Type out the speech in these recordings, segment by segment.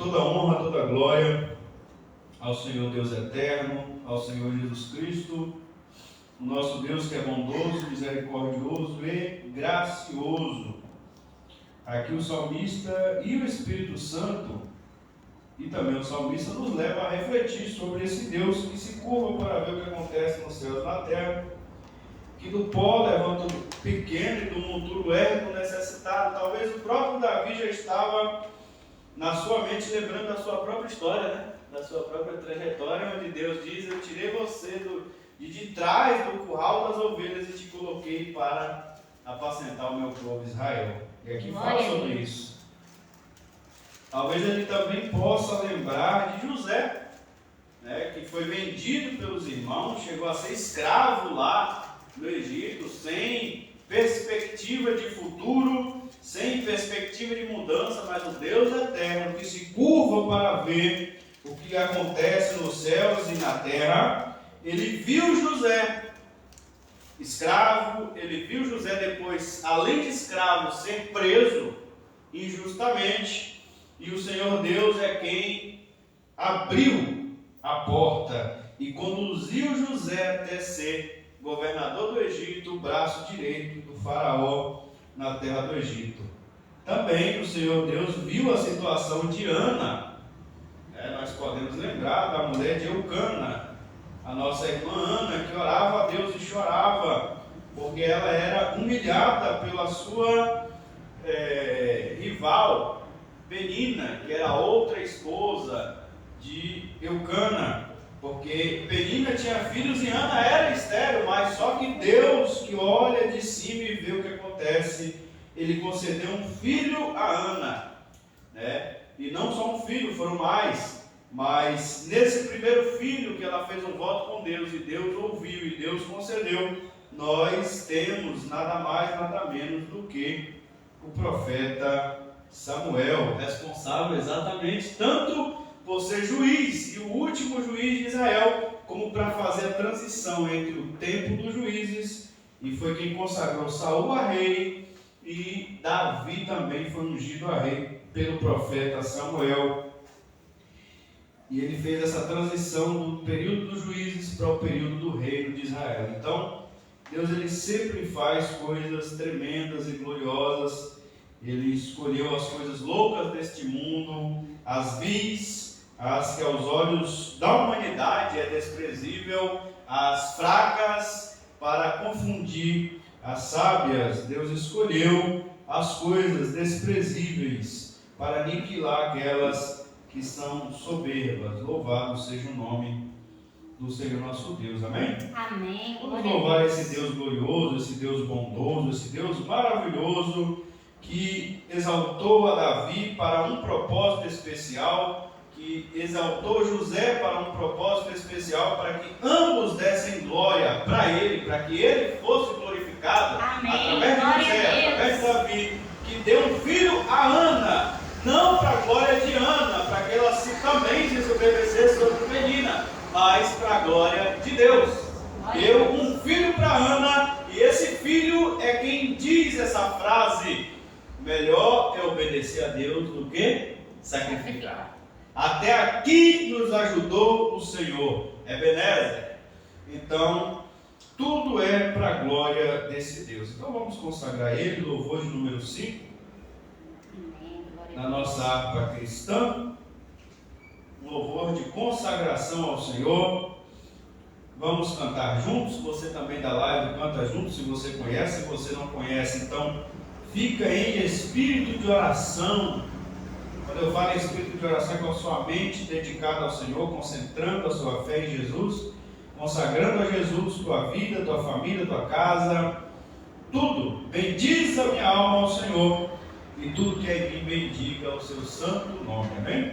toda honra, toda glória ao Senhor Deus eterno, ao Senhor Jesus Cristo, o nosso Deus que é bondoso, misericordioso e gracioso. Aqui o salmista e o Espírito Santo, e também o salmista, nos leva a refletir sobre esse Deus que se curva para ver o que acontece nos céus e na terra, que do pó levanta o pequeno e do monturo ergue o necessitado. Talvez o próprio Davi já estava na sua mente lembrando da sua própria história, né? Da sua própria trajetória, onde Deus diz: eu tirei você de trás do curral das ovelhas e te coloquei para apacentar o meu povo Israel. E aqui fala sobre isso. Talvez ele também possa lembrar de José, né, que foi vendido pelos irmãos, chegou a ser escravo lá no Egito, sem perspectiva de futuro, sem perspectiva de mudança, mas o Deus eterno que se curva para ver o que acontece nos céus e na terra. Ele viu José escravo, ele viu José depois, além de escravo, ser preso injustamente, e o Senhor Deus é quem abriu a porta e conduziu José até ser governador do Egito, o braço direito do faraó na terra do Egito. Também o Senhor Deus viu a situação de Ana. Nós podemos lembrar da mulher de Eucana, a nossa irmã Ana, que orava a Deus e chorava, porque ela era humilhada pela sua rival Penina, que era outra esposa de Eucana, porque Penina tinha filhos e Ana era estéril, mas só que Deus, que olha de cima e vê o que acontece, ele concedeu um filho a Ana, né? E não só um filho, foram mais, mas nesse primeiro filho que ela fez um voto com Deus, e Deus ouviu, e Deus concedeu, nós temos nada mais, nada menos do que o profeta Samuel, responsável exatamente tanto por ser juiz e o último juiz de Israel, como para fazer a transição entre o tempo dos juízes, e foi quem consagrou Saul a rei, e Davi também foi ungido a rei pelo profeta Samuel. E ele fez essa transição do período dos juízes para o período do reino de Israel. Então, Deus ele sempre faz coisas tremendas e gloriosas. Ele escolheu as coisas loucas deste mundo, as vis, as que aos olhos da humanidade é desprezível, as fracas, para confundir as sábias. Deus escolheu as coisas desprezíveis para aniquilar aquelas que são soberbas. Louvado seja o nome do Senhor nosso Deus. Amém? Amém. Vamos louvar esse Deus glorioso, esse Deus bondoso, esse Deus maravilhoso, que exaltou a Davi para um propósito especial, que exaltou José para um propósito especial, para que ambos dessem glória para ele, para que ele fosse glorificado. Amém. Através de José, através de Davi, que deu um filho a Ana, não para a glória de Ana, para que ela também se sobrevivesse sobre Penina, mas para a glória de Deus. Deu um filho para Ana, e esse filho é quem diz essa frase: melhor é obedecer a Deus do que sacrificar. Até aqui nos ajudou o Senhor, Ebenezer. Então, tudo é para a glória desse Deus. Então vamos consagrar ele, louvor de número 5, na nossa harpa cristã. Um louvor de consagração ao Senhor. Vamos cantar juntos. Você também da live canta junto, se você conhece. Se você não conhece, então fica em espírito de oração. Quando eu falo em espírito de oração, é com a sua mente dedicada ao Senhor, concentrando a sua fé em Jesus, consagrando a Jesus tua vida, tua família, tua casa, tudo. Bendiz a minha alma ao Senhor, e tudo que é em mim bendiga o seu santo nome. Amém?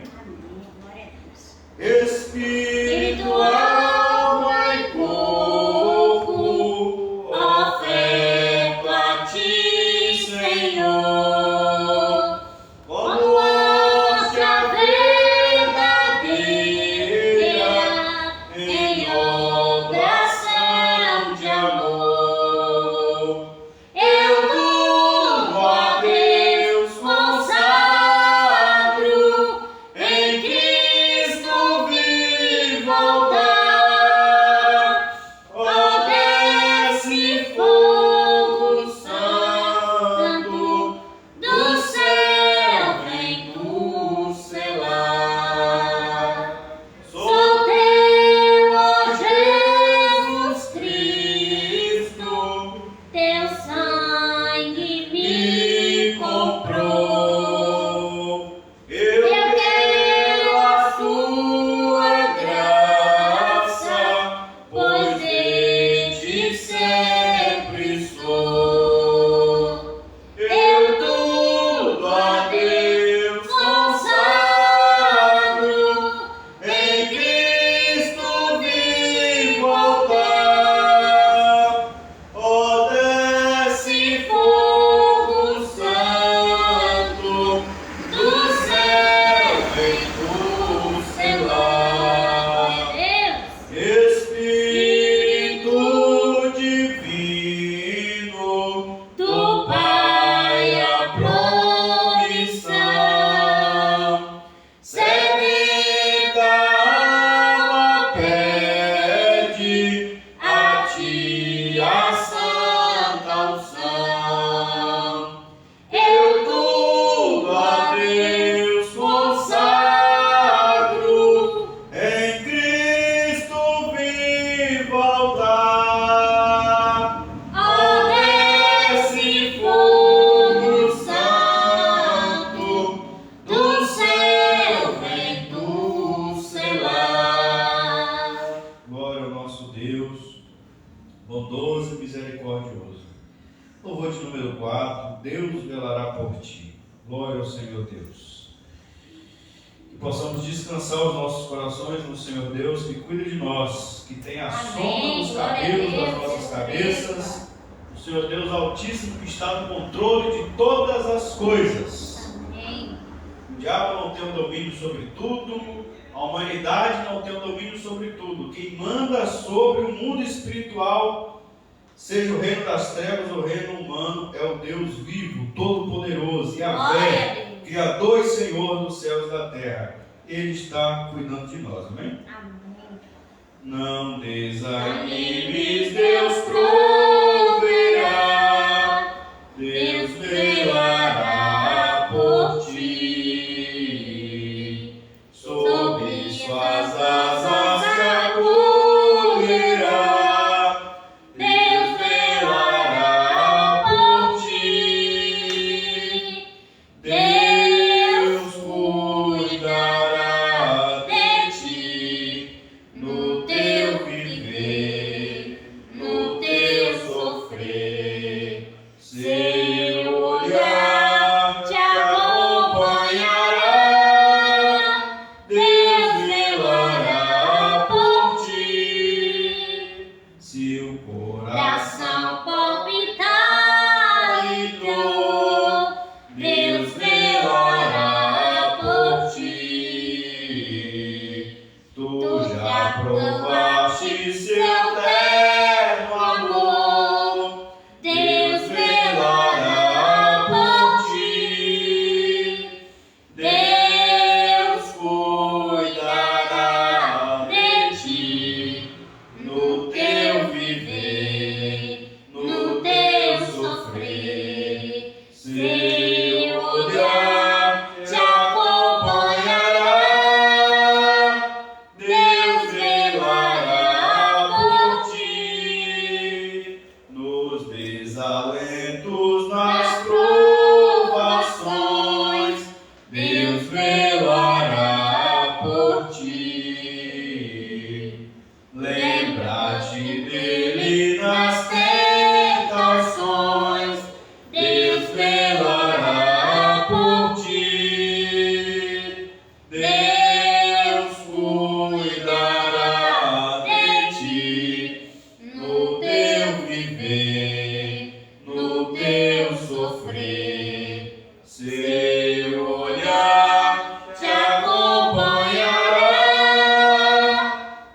Espírito, alma e corpo, oferto a ti, Senhor, como hóstia verdadeira, em oração de amor. Eu tudo a Deus consagro, em de número 4, Deus velará por ti. Glória ao Senhor Deus. Que possamos descansar os nossos corações no Senhor Deus, que cuida de nós, que tem a sombra dos cabelos das nossas cabeças. O Senhor Deus Altíssimo, que está no controle de todas as coisas. Amém. O diabo não tem o domínio sobre tudo, a humanidade não tem o domínio sobre tudo. Quem manda sobre o mundo espiritual, seja o reino das trevas ou o reino humano, é o Deus vivo, todo-poderoso, Yahvé, Criador e Senhor dos céus e da terra. Ele está cuidando de nós, amém? Amém. Não desanimes, Deus proverá, Deus velará por ti, sobre suas asas te acolherá, Deus velará por ti, Deus cuidará de ti, no teu viver, no teu sofrer, seu olhar te acompanhará, Deus velará por ti, se o coração palpitar e dor, Deus velará por ti. Tu já provaste seu terno amor, Deus velará por ti, Deus cuidará de ti, no teu viver, no teu sofrer, seu olhar te acompanhará, Deus velará por ti, nos desalentos, nas provações, Deus velará por ti. Lembra-te dele nas tentações, Deus velará por ti, Deus cuidará de ti, no teu viver, no teu sofrer, seu olhar te acompanhará,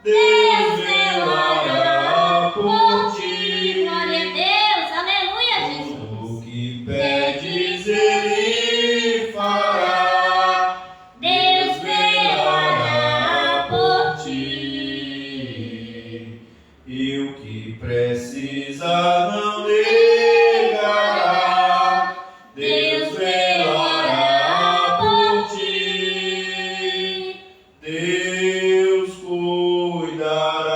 Deus velará por ti. Glória a Deus. Aleluia, Jesus. Tudo que pedes ele fará, Deus velará por ti. E o que precisa não negará, Deus velará por ti, Deus cuidará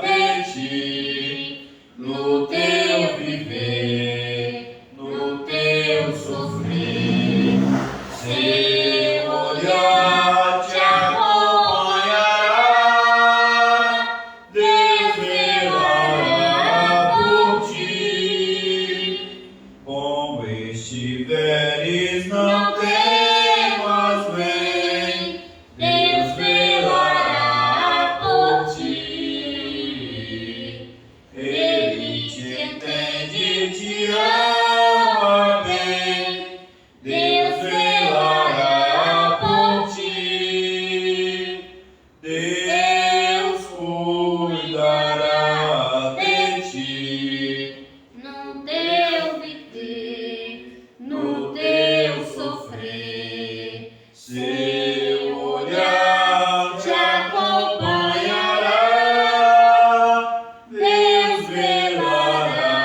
de ti, no teu viver, no teu sofrer, seu olhar te acompanhará, Deus velará por ti. Como estiveres, não temas, vem, Deus velará por ti. Ele te entende, te ama bem, Deus velará por ti, Deus cuidará de ti, No teu viver, no teu sofrer, seu olhar te acompanhará, Deus velará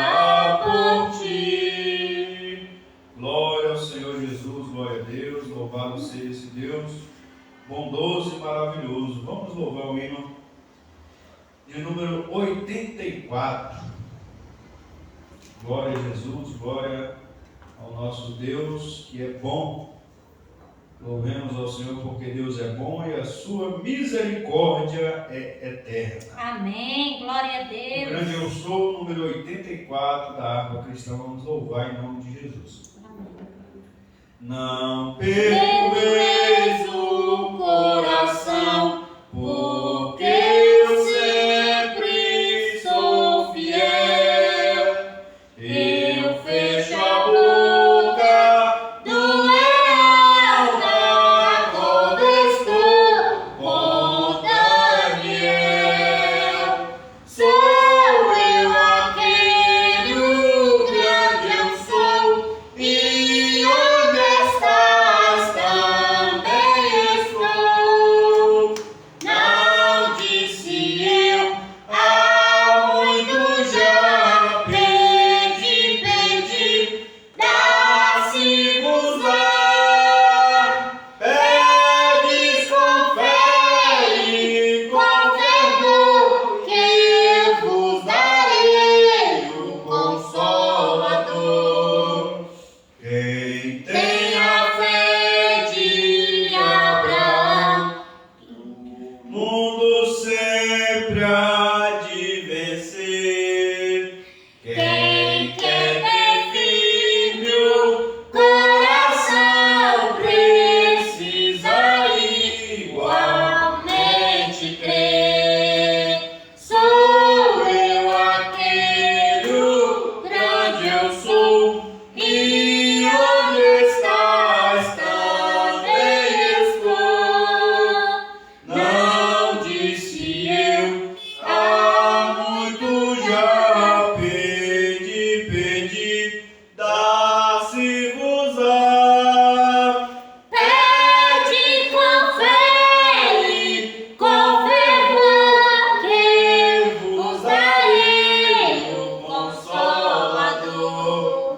por ti. Glória ao Senhor Jesus, glória a Deus, louvado seja esse Deus bondoso e maravilhoso. Vamos louvar o hino de número 84. Glória a Jesus, glória ao nosso Deus que é bom. Louvemos ao Senhor porque Deus é bom e a sua misericórdia é eterna. Amém. Glória a O Deus. grande eu sou, número 84 da Harpa Cristã. Vamos louvar em nome de Jesus. Não perdoeis o coração, porque eu sempre sou fiel. Eu fecho a boca do leão, na corda estou com Daniel. Sou eu aquele, o grande eu sou, e onde estás também estou. Não disse eu, há muito já pedi, dá-se-vos-á. Pedes com fé e com fervor, que eu vos darei o Consolador. Quem tem a fé de Abraão, o mundo sempre há de vencer. Quem quer ter firme o coração precisa igualmente crer. Sou eu aquele, o grande eu sou, e onde estás também estou. Não disse eu, há muito já pedi, dá-se-vos-á. Pede com fé e com fervor, que eu vos darei o Consolador.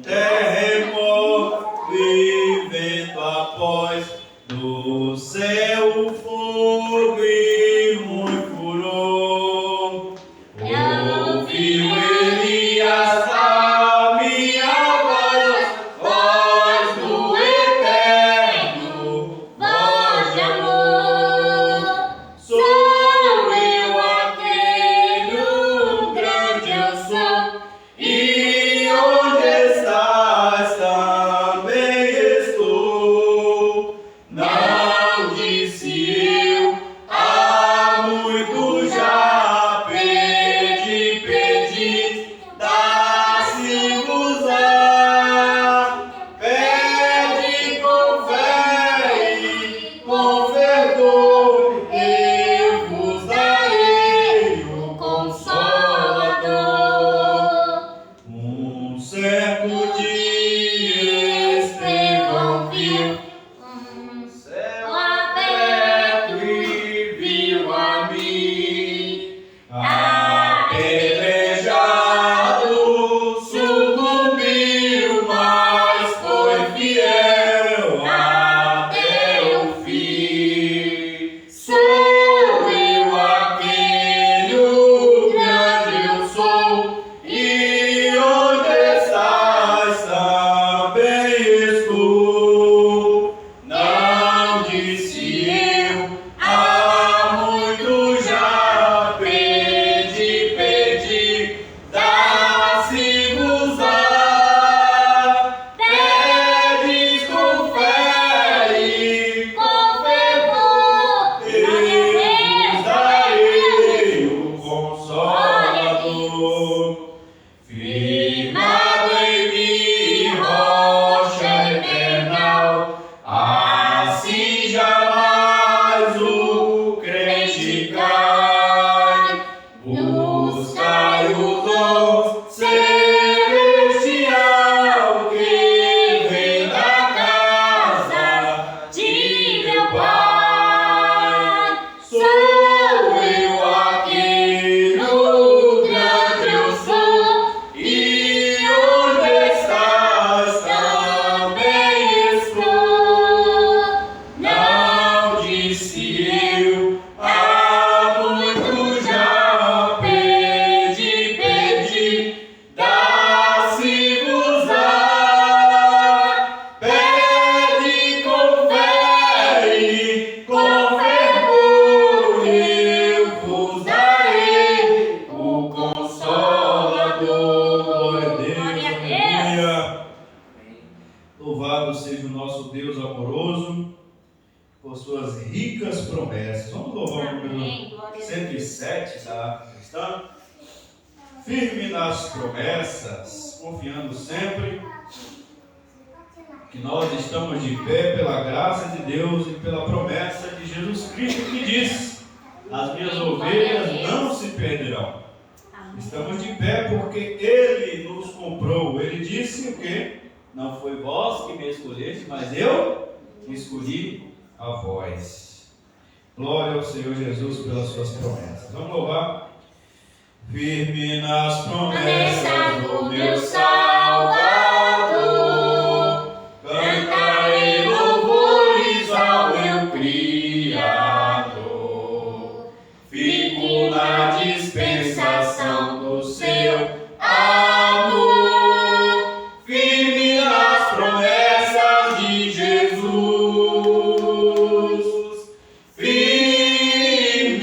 Terremoto e vento após, do céu fogo e muito furor. Ouviu Elias a minha voz do eterno, voz de amor. Sou eu aquele, o grande eu sou, e onde estás também estou. Não disse eu, há Todo-Poderoso por suas ricas promessas. Vamos louvar o número 107 da cristã. Firme nas promessas, confiando sempre que nós estamos de pé pela graça de Deus e pela promessa de Jesus Cristo, que diz: as minhas ovelhas não se perderão. Estamos de pé porque Ele nos comprou. Ele disse o quê? Não foi vós que me escolheste, mas eu escolhi a vós. Glória ao Senhor Jesus pelas suas promessas. Vamos louvar. Firme nas promessas do meu Salvador, cantarei louvores ao meu Criador. Fico na dispensação do seu amor, firme nas promessas de Jesus. Firme,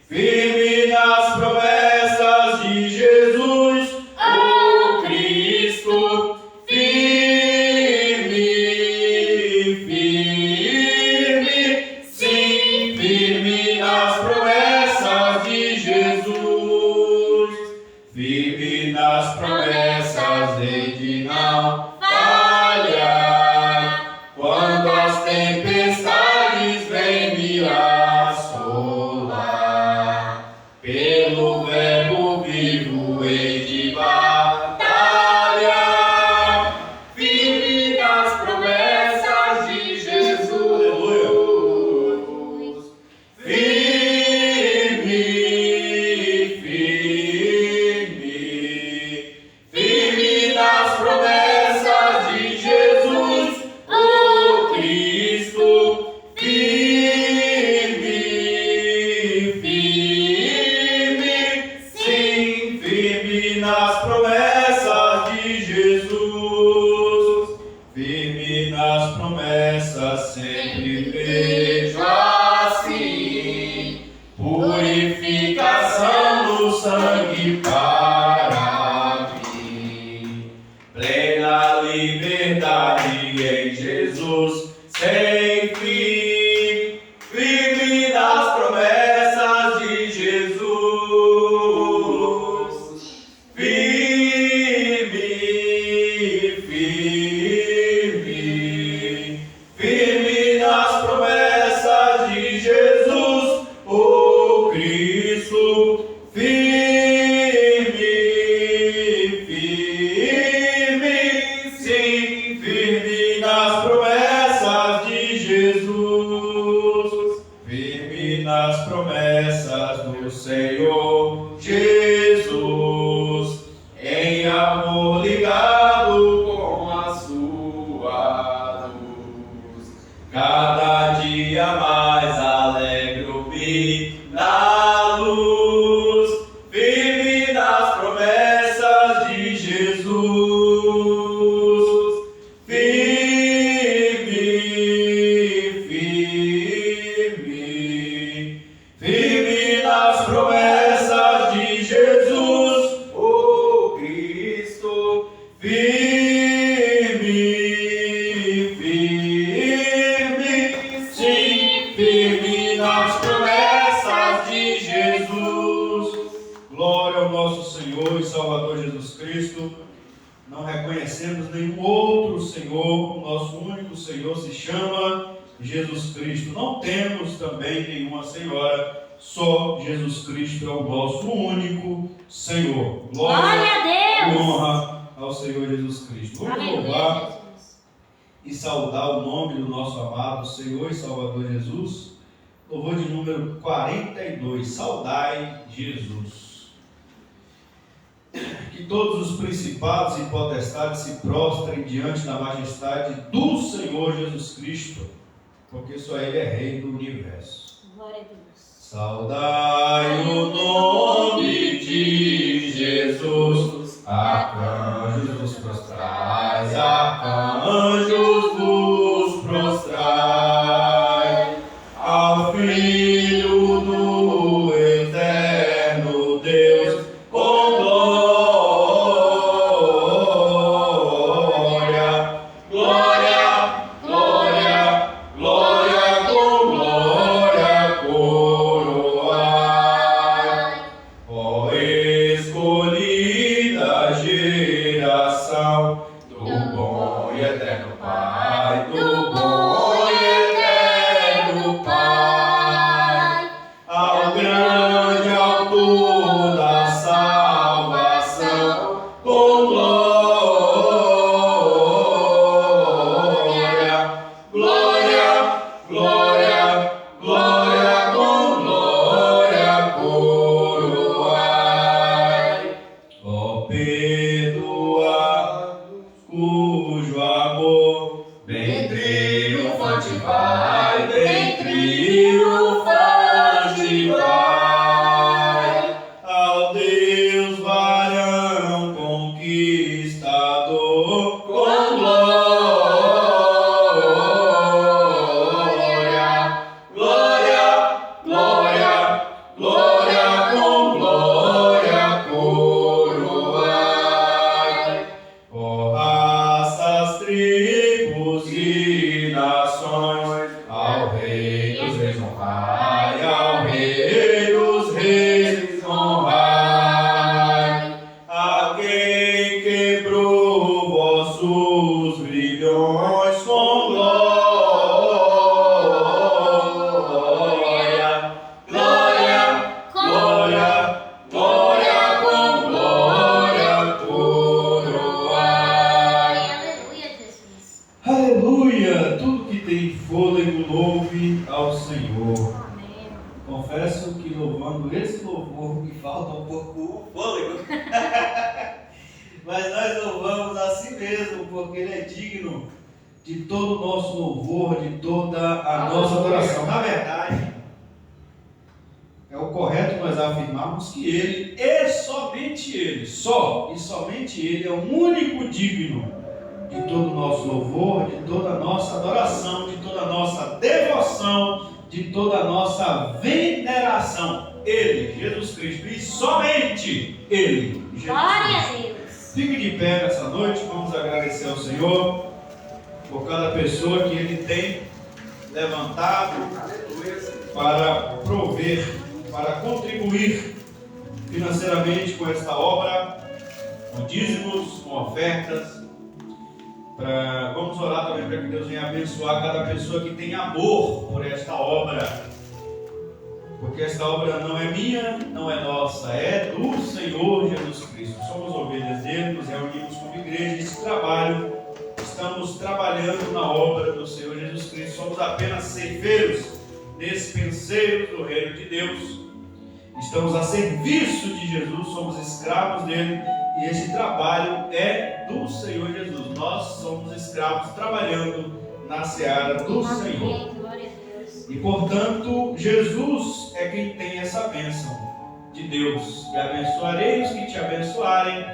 firme nas promessas de Jesus, o Cristo. Firme, sim, firme nas promessas de Jesus. Firme nas promessas, hei de não falhar. Quando as tempestades vêm me assolar, pelo verbo vivo hei de batalhar. Firme nas promessas de Jesus. Aleluia. Firme, firme nas promessas de Jesus, o Cristo. Firme, sim, firme nas promessas de Jesus. Firme nas promessas, sempre vejo assim purificação do sangue para mim. Plena liberdade em Jesus sem fim. Firme nas promessas de Jesus. Firme, firme nas promessas de Jesus, o Cristo. Firme, sim, firme nas promessas de Jesus. Firme nas promessas do Senhor Jesus, em amor ligado com a sua luz. Cada dia mais alegro-me na luz. Firme nas promessas de Jesus. Firme, firme nas promessas de Jesus, o Cristo. Firme, sim, firme nas promessas de Jesus. Glória ao nosso Senhor e Salvador Jesus Cristo. Não reconhecemos nenhum outro Senhor, o nosso único Senhor se chama Jesus Cristo. Não temos também nenhuma Senhora, só Jesus Cristo é o nosso único Senhor. Glória a Deus! E honra ao Senhor Jesus Cristo. Vamos louvar e saudar o nome do nosso amado Senhor e Salvador Jesus. Louvor de número 42. Saudai Jesus. Que todos os principados e potestades se prostrem diante da majestade do Senhor Jesus Cristo, porque só Ele é Rei do universo. Glória a Deus. Saudai o nome de Jesus, arcanjos vos prostrais, arcanjos vos prostrais, ao Filho do eterno Deus, com glória. coração do bom e eterno Pai, do bom e eterno Pai, ao grande autor da salvação, com glória, glória, glória, glória, com glória coroai. Ó perdoados, cujo amor bem triunfante vai, bem triunfante vai, ao Deus varão conquistador, com glória, glória, glória, glória, com glória coroai. Ó raças, tribos e nações, ao Rei dos Reis honrai, ao Rei dos Reis honrai, a quem quebrou vossos grilhões com glória, glória, glória, glória, com glória coroai. Aleluia, Jesus. Aleluia! Tudo que tem fôlego, louve ao Senhor. Amém. Confesso que louvando esse louvor me falta um pouco o fôlego. Mas nós louvamos a si mesmo, porque Ele é digno de todo o nosso louvor, de toda a nossa adoração. Na verdade, é o correto nós afirmarmos que Ele, e somente Ele, só e somente Ele é o único digno de todo o nosso louvor, de toda a nossa adoração, de toda a nossa devoção, de toda a nossa veneração. Ele, Jesus Cristo, e somente Ele, Jesus Glória Cristo. a Deus. Fique de pé nessa noite, vamos agradecer ao Senhor por cada pessoa que Ele tem levantado para prover, para contribuir financeiramente com esta obra, com dízimos, com ofertas. Vamos orar também para que Deus venha abençoar cada pessoa que tem amor por esta obra, porque esta obra não é minha, não é nossa, é do Senhor Jesus Cristo. Somos ovelhas dele, nos reunimos como igreja, esse trabalho, estamos trabalhando na obra do Senhor Jesus Cristo, somos apenas ceifeiros, despenseiros do reino de Deus, estamos a serviço de Jesus, somos escravos dele. E esse trabalho é do Senhor Jesus. Nós somos escravos trabalhando na seara do Senhor. Amém. Glória a Deus. E portanto, Jesus é quem tem essa bênção de Deus. E abençoarei os que te abençoarem,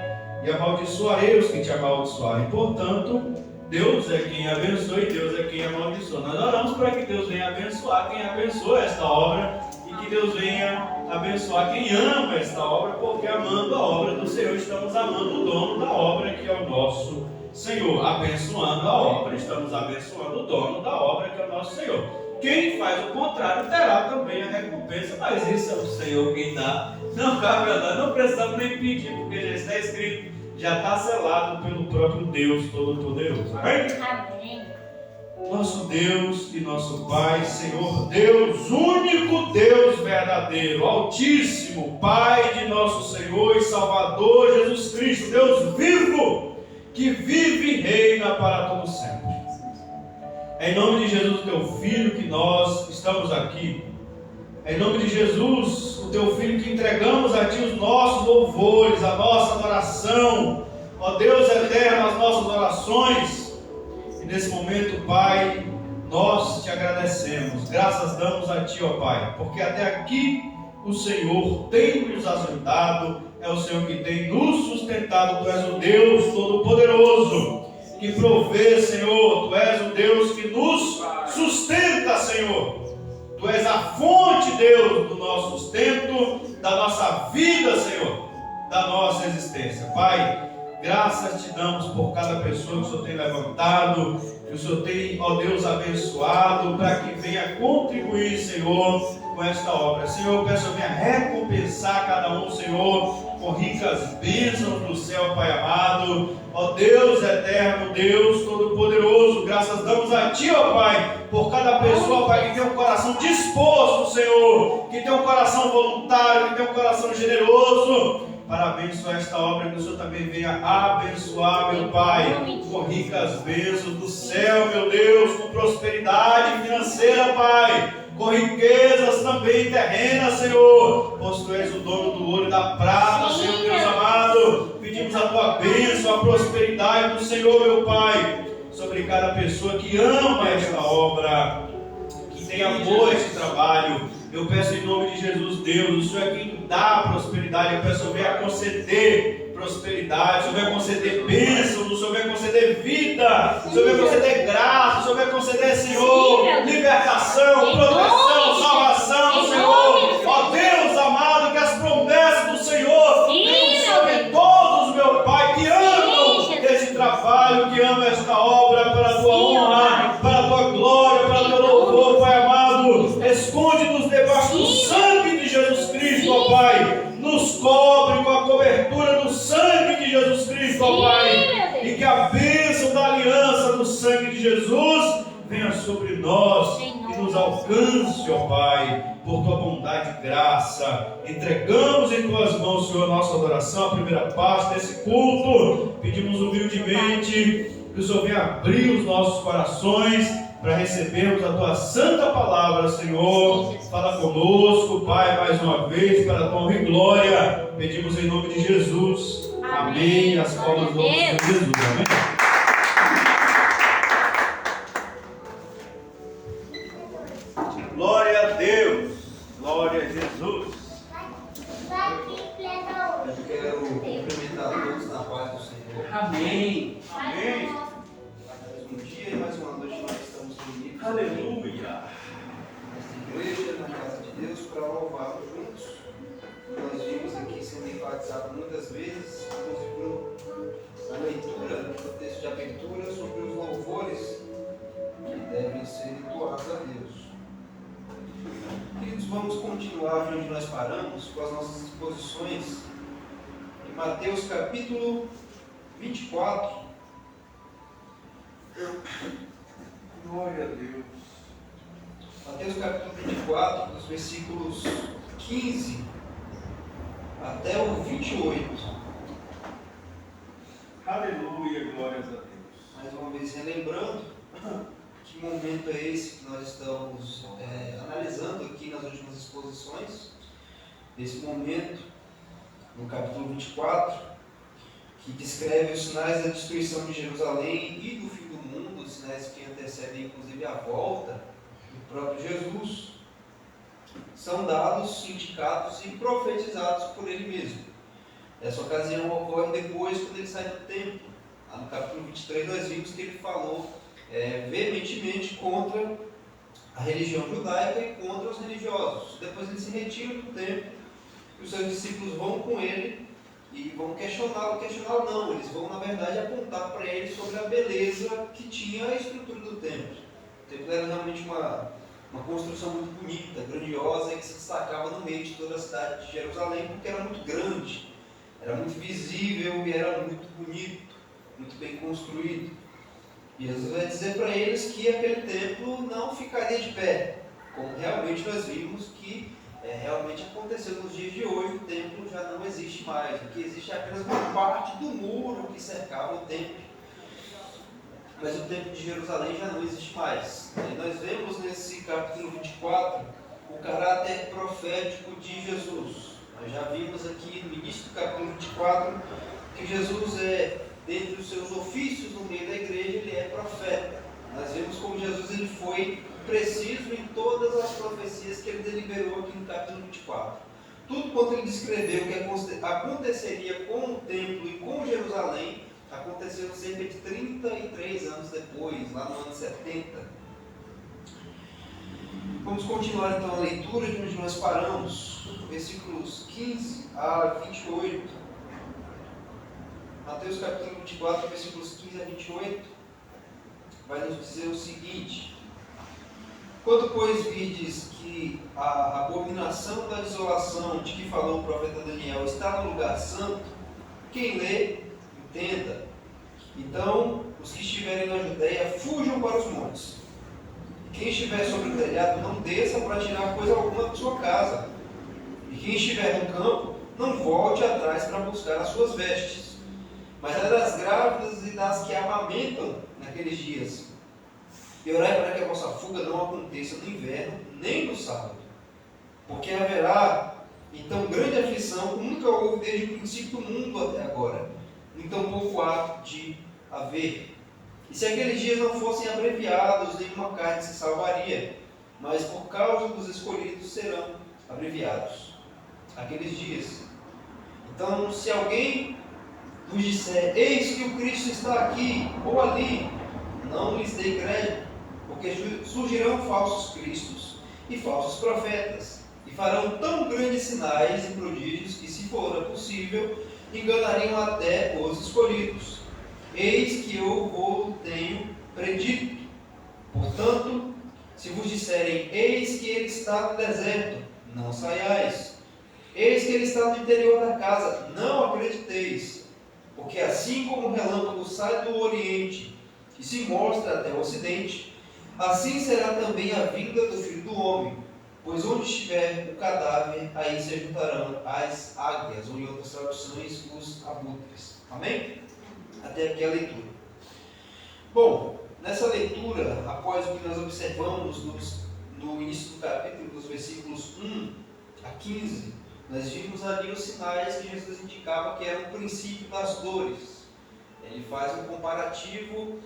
e amaldiçoarei os que te amaldiçoarem. Portanto, Deus é quem abençoa e Deus é quem amaldiçoa. Nós oramos para que Deus venha abençoar quem abençoa esta obra, e que Deus venha abençoar quem ama esta obra, porque amando a obra do Senhor, estamos amando o dono da obra, que é o nosso Senhor. Abençoando a obra, estamos abençoando o dono da obra, que é o nosso Senhor. Quem faz o contrário terá também a recompensa, mas isso é o Senhor quem dá. Não cabe a nós, não precisamos nem pedir, porque já está escrito, já está selado pelo próprio Deus Todo-Poderoso. Amém? Amém. Nosso Deus e nosso Pai, Senhor Deus, único Deus verdadeiro, Altíssimo, Pai de nosso Senhor e Salvador Jesus Cristo, Deus vivo, que vive e reina para todo sempre. É em nome de Jesus, teu Filho, que nós estamos aqui. É em nome de Jesus, o teu Filho, que entregamos a Ti os nossos louvores, a nossa adoração, ó Deus eterno, as nossas orações. E nesse momento, Pai, nós te agradecemos, graças damos a Ti, ó Pai, porque até aqui o Senhor tem nos ajudado, é o Senhor que tem nos sustentado. Tu és o Deus Todo-Poderoso, que provê, Senhor. Tu és o Deus que nos sustenta, Senhor. Tu és a fonte, Deus, do nosso sustento, da nossa vida, Senhor, da nossa existência. Pai, graças te damos por cada pessoa que o Senhor tem levantado, que o Senhor tem, ó Deus, abençoado, para que venha contribuir, Senhor, com esta obra. Senhor, eu peço, venha recompensar cada um, Senhor, com ricas bênçãos do céu, Pai amado. Ó Deus eterno, Deus todo-poderoso, graças damos a Ti, ó Pai, por cada pessoa, Pai, que tem um coração disposto, Senhor, que tem um coração voluntário, que tem um coração generoso, para abençoar esta obra, que o Senhor também venha abençoar, meu Pai, com ricas bênçãos do céu, meu Deus, com prosperidade financeira, Pai, com riquezas também terrenas, Senhor, pois Tu és o dono do ouro e da prata, Senhor Deus amado. Pedimos a Tua bênção, a prosperidade do Senhor, meu Pai, sobre cada pessoa que ama esta obra, que tem amor a este trabalho. Eu peço em nome de Jesus, Deus, o Senhor é quem dá prosperidade. Eu peço, o Senhor venha conceder prosperidade, o Senhor venha conceder bênçãos, o Senhor venha conceder vida, o Senhor venha conceder graça, o Senhor venha conceder, Senhor, libertação, proteção, salvação, Senhor. Ó Deus amado, que as promessas do Senhor venham sobre todos, meu Pai, que amam esse trabalho, que amam esta obra, para a Tua honra, para a Tua glória, para o Teu louvor, Pai amado. Esconde-nos debaixo do sangue de Jesus Cristo, ó Pai. Nos cobre com a cobertura do sangue de Jesus Cristo, ó Pai. E que a bênção da aliança do sangue de Jesus venha sobre nós e nos alcance, ó Pai, por Tua bondade e graça. Entregamos em Tuas mãos, Senhor, a nossa adoração, a primeira parte desse culto. Pedimos humildemente que o Senhor venha abrir os nossos corações para recebermos a Tua santa palavra, Senhor. Fala conosco, Pai, mais uma vez, para a Tua honra e glória. Pedimos em nome de Jesus. Amém. As palmas do Senhor Jesus. Amém. Glória a Deus. Glória a Jesus. Eu quero cumprimentar todos na paz do Senhor. Amém. Amém. Mais um dia e mais uma noite nós estamos reunidos. Aleluia. Nesta igreja, na casa de Deus, para louvarmos juntos. Nós vimos aqui sendo enfatizado muitas vezes, inclusive na leitura do texto de abertura, sobre os louvores que devem ser entoados a Deus. Queridos, vamos continuar de onde nós paramos com as nossas exposições em Mateus capítulo 24. Glória a Deus. Mateus capítulo 24, dos versículos 15 até o 28. Aleluia, glórias a Deus. Mais uma vez relembrando que momento é esse que nós estamos analisando aqui nas últimas exposições. Esse momento, no capítulo 24, que descreve os sinais da destruição de Jerusalém e do fim do mundo, os sinais que antecedem inclusive a volta do próprio Jesus, são dados, indicados e profetizados por ele mesmo. Essa ocasião ocorre depois, quando ele sai do templo. Lá no capítulo 23 nós vimos que ele falou veementemente contra a religião judaica e contra os religiosos. Depois ele se retira do templo e os seus discípulos vão com ele e vão questioná-lo. Questioná-lo não, eles vão na verdade apontar para ele sobre a beleza que tinha a estrutura do templo. O templo era realmente uma construção muito bonita, grandiosa, e que se destacava no meio de toda a cidade de Jerusalém, porque era muito grande, era muito visível e era muito bonito, muito bem construído. E Jesus vai dizer para eles que aquele templo não ficaria de pé, como realmente nós vimos que realmente aconteceu nos dias de hoje. O templo já não existe mais, o que existe é apenas uma parte do muro que cercava o templo. Mas o templo de Jerusalém já não existe mais. E nós vemos nesse capítulo 24 o caráter profético de Jesus. Nós já vimos aqui no início do capítulo 24 que Jesus dentre os seus ofícios no meio da igreja, ele é profeta. Nós vemos como Jesus ele foi preciso em todas as profecias que ele deliberou aqui no capítulo 24. Tudo quanto ele descreveu que aconteceria com o templo e com Jerusalém, aconteceu cerca de 33 anos depois, lá no ano 70. Vamos continuar então a leitura de onde nós paramos, versículos 15 a 28. Mateus capítulo 24, versículos 15 a 28, vai nos dizer o seguinte: Quando, pois, virdes que a abominação da desolação de que falou o profeta Daniel está no lugar santo, quem lê, entenda. Então, os que estiverem na Judéia, fujam para os montes. Quem estiver sobre o telhado, não desça para tirar coisa alguma de sua casa. E quem estiver no campo, não volte atrás para buscar as suas vestes. Mas é das grávidas e das que amamentam naqueles dias. E orai para que a vossa fuga não aconteça no inverno, nem no sábado. Porque haverá, então, grande aflição, como nunca houve desde o princípio do mundo até agora. Então pouco há de haver. E se aqueles dias não fossem abreviados, nenhuma carne se salvaria, mas por causa dos escolhidos serão abreviados aqueles dias. Então, se alguém vos disser, eis que o Cristo está aqui ou ali, não lhes dê crédito, porque surgirão falsos cristos e falsos profetas, e farão tão grandes sinais e prodígios que, se for possível, enganariam até os escolhidos. Eis que eu vos tenho predito. Portanto, se vos disserem, eis que ele está no deserto, não saiais. Eis que ele está no interior da casa, não acrediteis. Porque assim como o relâmpago sai do oriente e se mostra até o ocidente, assim será também a vinda do Filho do Homem. Pois onde estiver o cadáver, aí se juntarão as águias, ou em outras traduções, os abutres. Amém? Até aqui a leitura. Bom, nessa leitura, após o que nós observamos no início do capítulo, dos versículos 1 a 15, nós vimos ali os sinais que Jesus indicava que era o princípio das dores. Ele faz um comparativo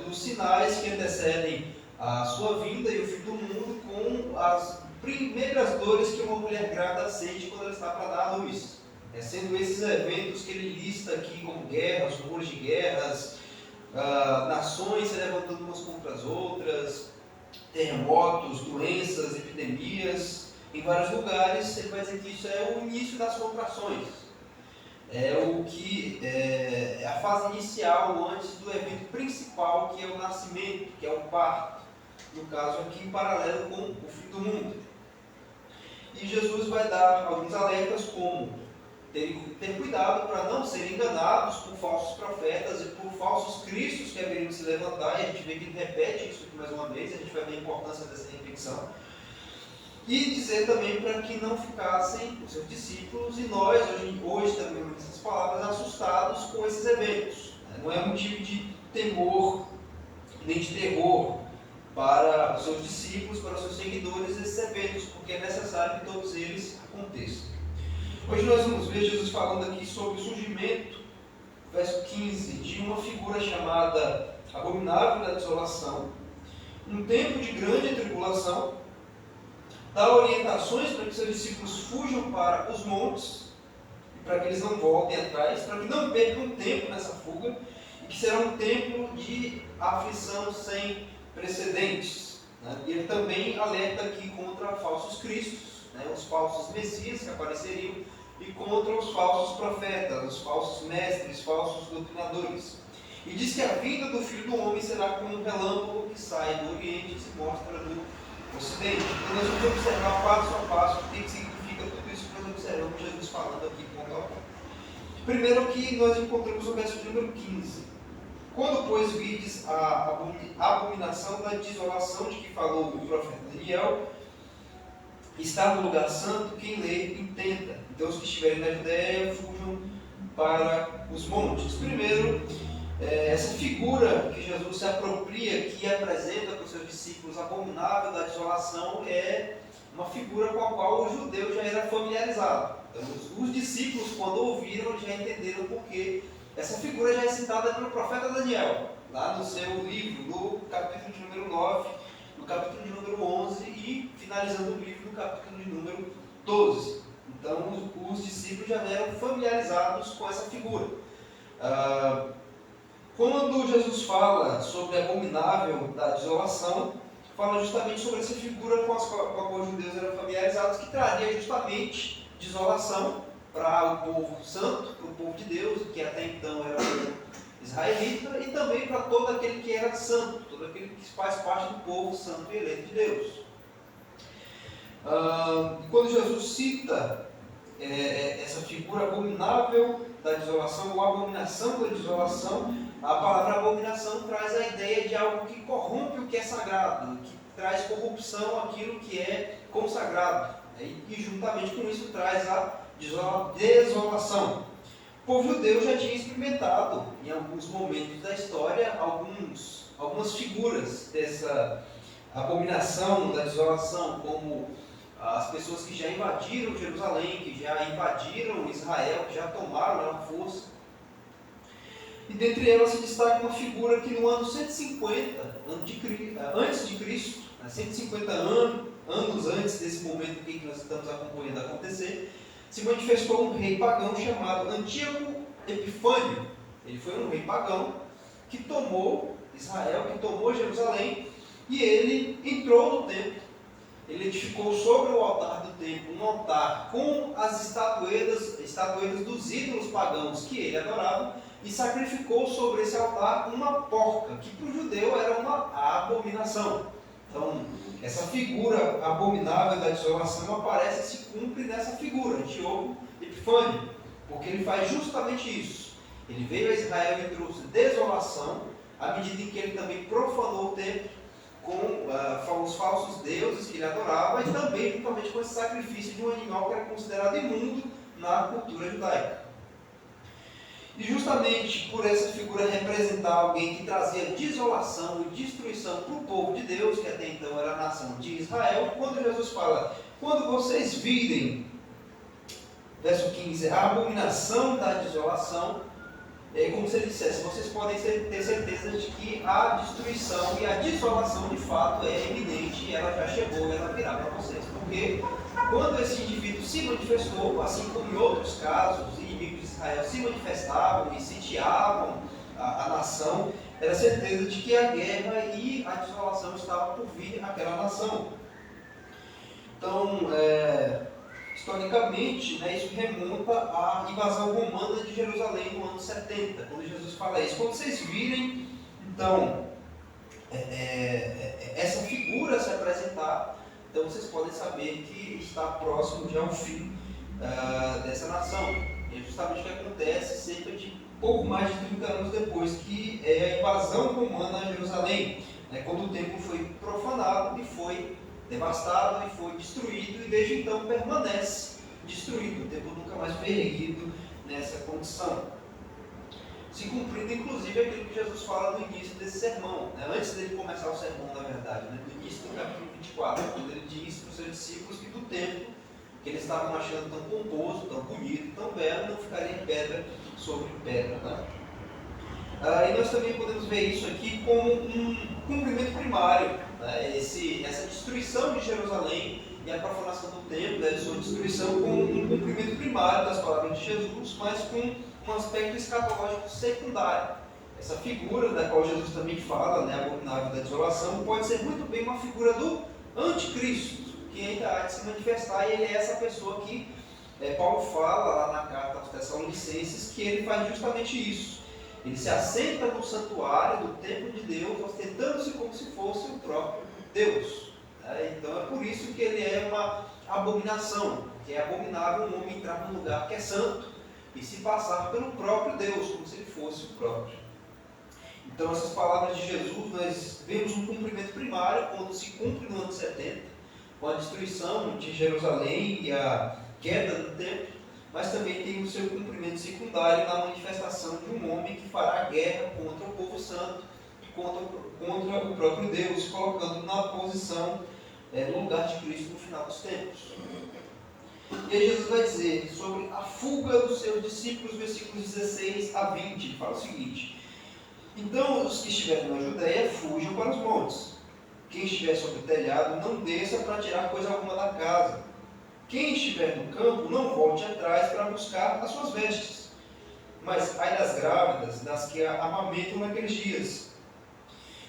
dos sinais que antecedem a sua vinda e o fim do mundo com as primeiras dores que uma mulher grávida sente quando ela está para dar à luz. Sendo esses eventos que ele lista aqui como guerras, rumores de guerras, nações se levantando umas contra as outras, terremotos, doenças, epidemias, em vários lugares. Ele vai dizer que isso é o início das contrações. É a fase inicial antes do evento principal, que é o nascimento, que é o parto. No caso aqui, em paralelo com o fim do mundo. E Jesus vai dar alguns alertas como ter cuidado para não serem enganados por falsos profetas e por falsos cristos que haveriam de se levantar. E a gente vê que ele repete isso aqui mais uma vez, a gente vai ver a importância dessa repetição. E dizer também para que não ficassem os seus discípulos e nós, hoje também, com essas palavras, assustados com esses eventos. Não é motivo de temor, nem de terror para os seus discípulos, para os seus seguidores, esses eventos, porque é necessário que todos eles aconteçam. Hoje nós vamos ver Jesus falando aqui sobre o surgimento, verso 15, de uma figura chamada abominável da desolação, um tempo de grande tribulação, dá orientações para que seus discípulos fujam para os montes, e para que eles não voltem atrás, para que não percam tempo nessa fuga, e que será um tempo de aflição sem precedentes. E ele também alerta aqui contra falsos cristos, os falsos messias que apareceriam, e contra os falsos profetas, os falsos mestres, falsos doutrinadores. E diz que a vinda do Filho do Homem será como um relâmpago que sai do Oriente e se mostra no Ocidente. Então nós vamos observar passo a passo o que significa tudo isso que nós observamos Jesus falando aqui ponto a ponto. Primeiro que nós encontramos no verso número 15. Quando, pois, vides a abominação da desolação de que falou o profeta Daniel, está no lugar santo, quem lê, entenda. Então, os que estiverem na Judéia, fujam para os montes. Primeiro, essa figura que Jesus se apropria, que apresenta para os seus discípulos abominável da desolação, é uma figura com a qual o judeu já era familiarizado. Então, os discípulos, quando ouviram, já entenderam porque essa figura já é citada pelo profeta Daniel, lá no seu livro, no capítulo de número 9, no capítulo de número 11 e finalizando o livro no capítulo de número 12. Então, os discípulos já eram familiarizados com essa figura. Quando Jesus fala sobre a abominável da desolação, fala justamente sobre essa figura com a qual os judeus eram familiarizados, que traria justamente desolação para o povo santo, para o povo de Deus, que até então era israelita e também para todo aquele que era santo, todo aquele que faz parte do povo santo e eleito de Deus. Quando Jesus cita essa figura abominável da desolação, ou abominação da desolação, a palavra abominação traz a ideia de algo que corrompe o que é sagrado, que traz corrupção àquilo que é consagrado, e juntamente com isso traz a desolação. O povo judeu já tinha experimentado, em alguns momentos da história, algumas figuras dessa abominação da desolação, como as pessoas que já invadiram Jerusalém, que já invadiram Israel, que já tomaram ela à força. E dentre elas se destaca uma figura que no ano 150 antes de Cristo, 150 anos antes desse momento que nós estamos acompanhando acontecer, se manifestou um rei pagão chamado Antíoco Epifânio. Ele foi um rei pagão que tomou Israel, que tomou Jerusalém, e ele entrou no templo. Ele edificou sobre o altar do templo um altar com as estatuetas dos ídolos pagãos que ele adorava, e sacrificou sobre esse altar uma porca, que para o judeu era uma abominação. Então, essa figura abominável da desolação aparece e se cumpre nessa figura, Antíoco Epifânio, porque ele faz justamente isso. Ele veio a Israel e trouxe desolação, à medida em que ele também profanou o templo com os falsos deuses que ele adorava, e também juntamente com esse sacrifício de um animal que era considerado imundo na cultura judaica. E justamente por essa figura representar alguém que trazia desolação e destruição para o povo de Deus, que até então era a nação de Israel, quando Jesus fala, quando vocês virem, verso 15, a abominação da desolação, é como se ele dissesse, vocês podem ter certeza de que a destruição e a desolação de fato é evidente, e ela já chegou, ela virá para vocês. Porque quando esse indivíduo se manifestou, assim como em outros casos, os inimigos de Israel se manifestavam e sitiavam a nação, era certeza de que a guerra e a desolação estavam por vir àquela nação. Então, historicamente, isso remonta à invasão romana de Jerusalém no ano 70, quando Jesus fala isso. Quando vocês virem, então, essa figura se apresentar, então vocês podem saber que está próximo já ao fim dessa nação. E é justamente o que acontece cerca de pouco mais de 30 anos depois, que é a invasão romana a Jerusalém, quando o templo foi profanado e foi devastado e foi destruído, e desde então permanece destruído. O templo nunca mais foi erguido nessa condição. Se cumprindo, inclusive, aquilo que Jesus fala no início desse sermão, antes dele começar o sermão, na verdade, no início do capítulo 24, quando ele diz para os seus discípulos que do templo, que eles estavam achando tão pomposo, tão bonito, tão belo, não ficaria pedra sobre pedra. E nós também podemos ver isso aqui como um cumprimento primário, essa destruição de Jerusalém e a profanação do templo, a sua destruição como um cumprimento primário das palavras de Jesus, mas com um aspecto escatológico secundário. Essa figura da qual Jesus também fala, a abominável da desolação, pode ser muito bem uma figura do anticristo, que ainda há de se manifestar, e ele é essa pessoa que Paulo fala lá na carta aos Tessalonicenses, que ele faz justamente isso. Ele se assenta no santuário do templo de Deus, ostentando-se como se fosse o próprio Deus. Então é por isso que ele é uma abominação, que é abominável um homem entrar num lugar que é santo e se passar pelo próprio Deus, como se ele fosse o próprio. Então essas palavras de Jesus, nós vemos um cumprimento primário quando se cumpre no ano 70, com a destruição de Jerusalém e a queda do templo, mas também tem o seu cumprimento secundário na manifestação de um homem que fará guerra contra o povo santo, contra o próprio Deus, colocando na posição, no lugar de Cristo no final dos tempos. E aí Jesus vai dizer sobre a fuga dos seus discípulos, versículos 16 a 20, ele fala o seguinte: então os que estiverem na Judéia fujam para os montes. Quem estiver sobre o telhado não desça para tirar coisa alguma da casa. Quem estiver no campo não volte atrás para buscar as suas vestes. Mas ai das grávidas, das que amamentam naqueles dias.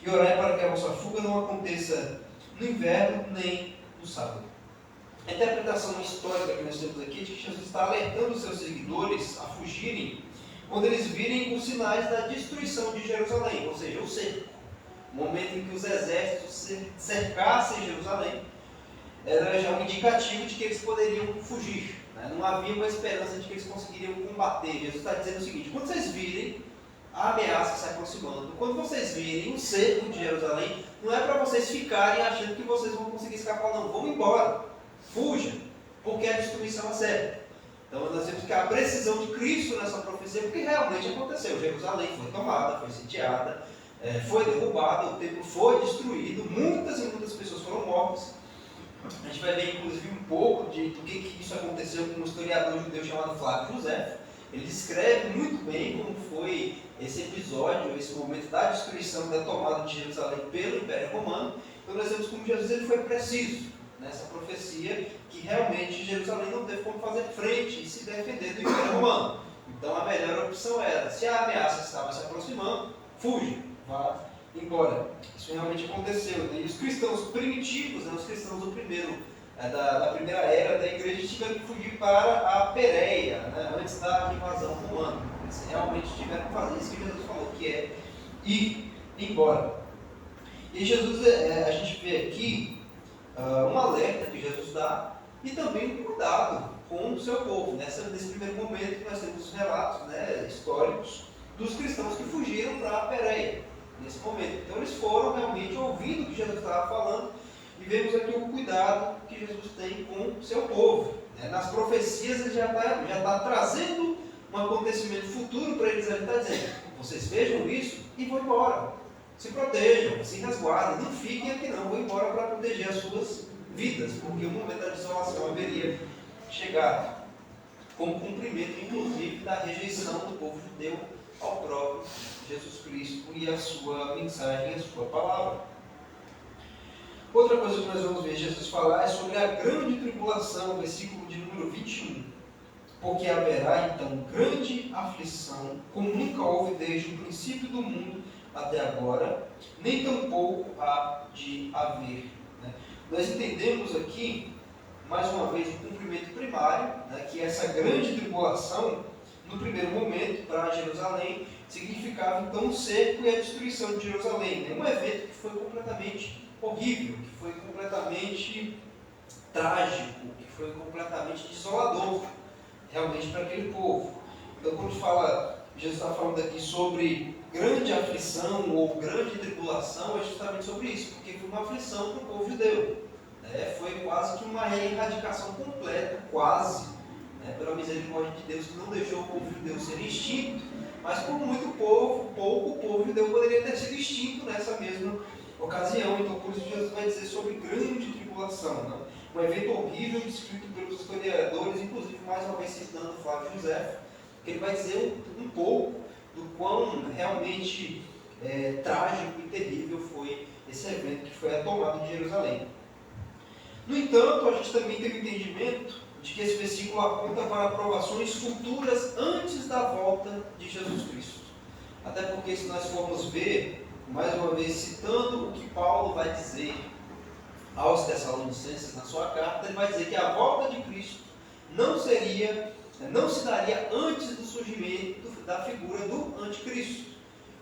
E orai para que a vossa fuga não aconteça no inverno nem no sábado. A interpretação histórica que nós temos aqui é de que Jesus está alertando os seus seguidores a fugirem quando eles virem os sinais da destruição de Jerusalém, ou seja, o cerco. O momento em que os exércitos cercassem Jerusalém era já um indicativo de que eles poderiam fugir. Né? Não havia uma esperança de que eles conseguiriam combater. Jesus está dizendo o seguinte: quando vocês virem a ameaça se aproximando, quando vocês virem o cerco de Jerusalém, não é para vocês ficarem achando que vocês vão conseguir escapar, não. Vão embora, fujam, porque a destruição é certa. Então nós temos que a precisão de Cristo nessa profecia, porque realmente aconteceu. Jerusalém foi tomada, foi sitiada, foi derrubada, o templo foi destruído, muitas e muitas pessoas foram mortas. A gente vai ver inclusive um pouco do que isso aconteceu com um historiador judeu chamado Flávio José. Ele descreve muito bem como foi esse episódio, esse momento da destruição, da tomada de Jerusalém pelo Império Romano. Então nós vemos como Jesus ele foi preciso nessa profecia, que realmente Jerusalém não teve como fazer frente e se defender do Império Romano. Então a melhor opção era, se a ameaça estava se aproximando, fuja, vá embora. Isso realmente aconteceu. Né? E os cristãos primitivos, né, os cristãos do da primeira era da igreja, tiveram que fugir para a Pérea, né, antes da invasão romana. Eles realmente tiveram que fazer isso que Jesus falou, que é ir embora. E Jesus, a gente vê aqui um alerta que Jesus dá e também um cuidado com o seu povo. Nesse primeiro momento nós temos os relatos, né, históricos dos cristãos que fugiram para a Pérea nesse momento. Então eles foram realmente ouvindo o que Jesus estava falando e vemos aqui o cuidado que Jesus tem com o seu povo. Né? Nas profecias ele já está trazendo um acontecimento futuro para eles. Ele está dizendo: vocês vejam isso e vão embora. Se protejam, se resguardem, não fiquem aqui não, vão embora para proteger as suas vidas, porque o momento da desolação haveria chegado, como cumprimento inclusive da rejeição do povo judeu ao próprio Jesus Cristo e a sua mensagem, a sua palavra. Outra coisa que nós vamos ver Jesus falar é sobre a grande tribulação, versículo de número 21. Porque haverá então grande aflição, como nunca houve desde o princípio do mundo até agora, nem tampouco há de haver. Né? Nós entendemos aqui, mais uma vez, o cumprimento primário, né, que essa grande tribulação, no primeiro momento, para Jerusalém, significava então o cerco e a destruição de Jerusalém. Né? Um evento que foi completamente horrível, que foi completamente trágico, que foi completamente desolador, realmente, para aquele povo. Então, quando Jesus está falando aqui sobre grande aflição ou grande tribulação, é justamente sobre isso, porque foi uma aflição para o povo judeu. Foi quase que uma erradicação completa, quase, pela misericórdia de Deus, que não deixou o povo judeu ser extinto, mas por muito pouco o povo judeu poderia ter sido extinto nessa mesma ocasião. Então, por isso Jesus vai dizer sobre grande tribulação, né? Um evento horrível descrito pelos historiadores, inclusive mais uma vez citando Flávio José, que ele vai dizer um pouco do quão realmente trágico e terrível foi esse evento que foi a tomada de Jerusalém. No entanto, a gente também tem o entendimento de que esse versículo aponta para provações futuras antes da volta de Jesus Cristo. Até porque, se nós formos ver, mais uma vez citando o que Paulo vai dizer aos Tessalonicenses na sua carta, ele vai dizer que a volta de Cristo não se daria antes do surgimento da figura do anticristo.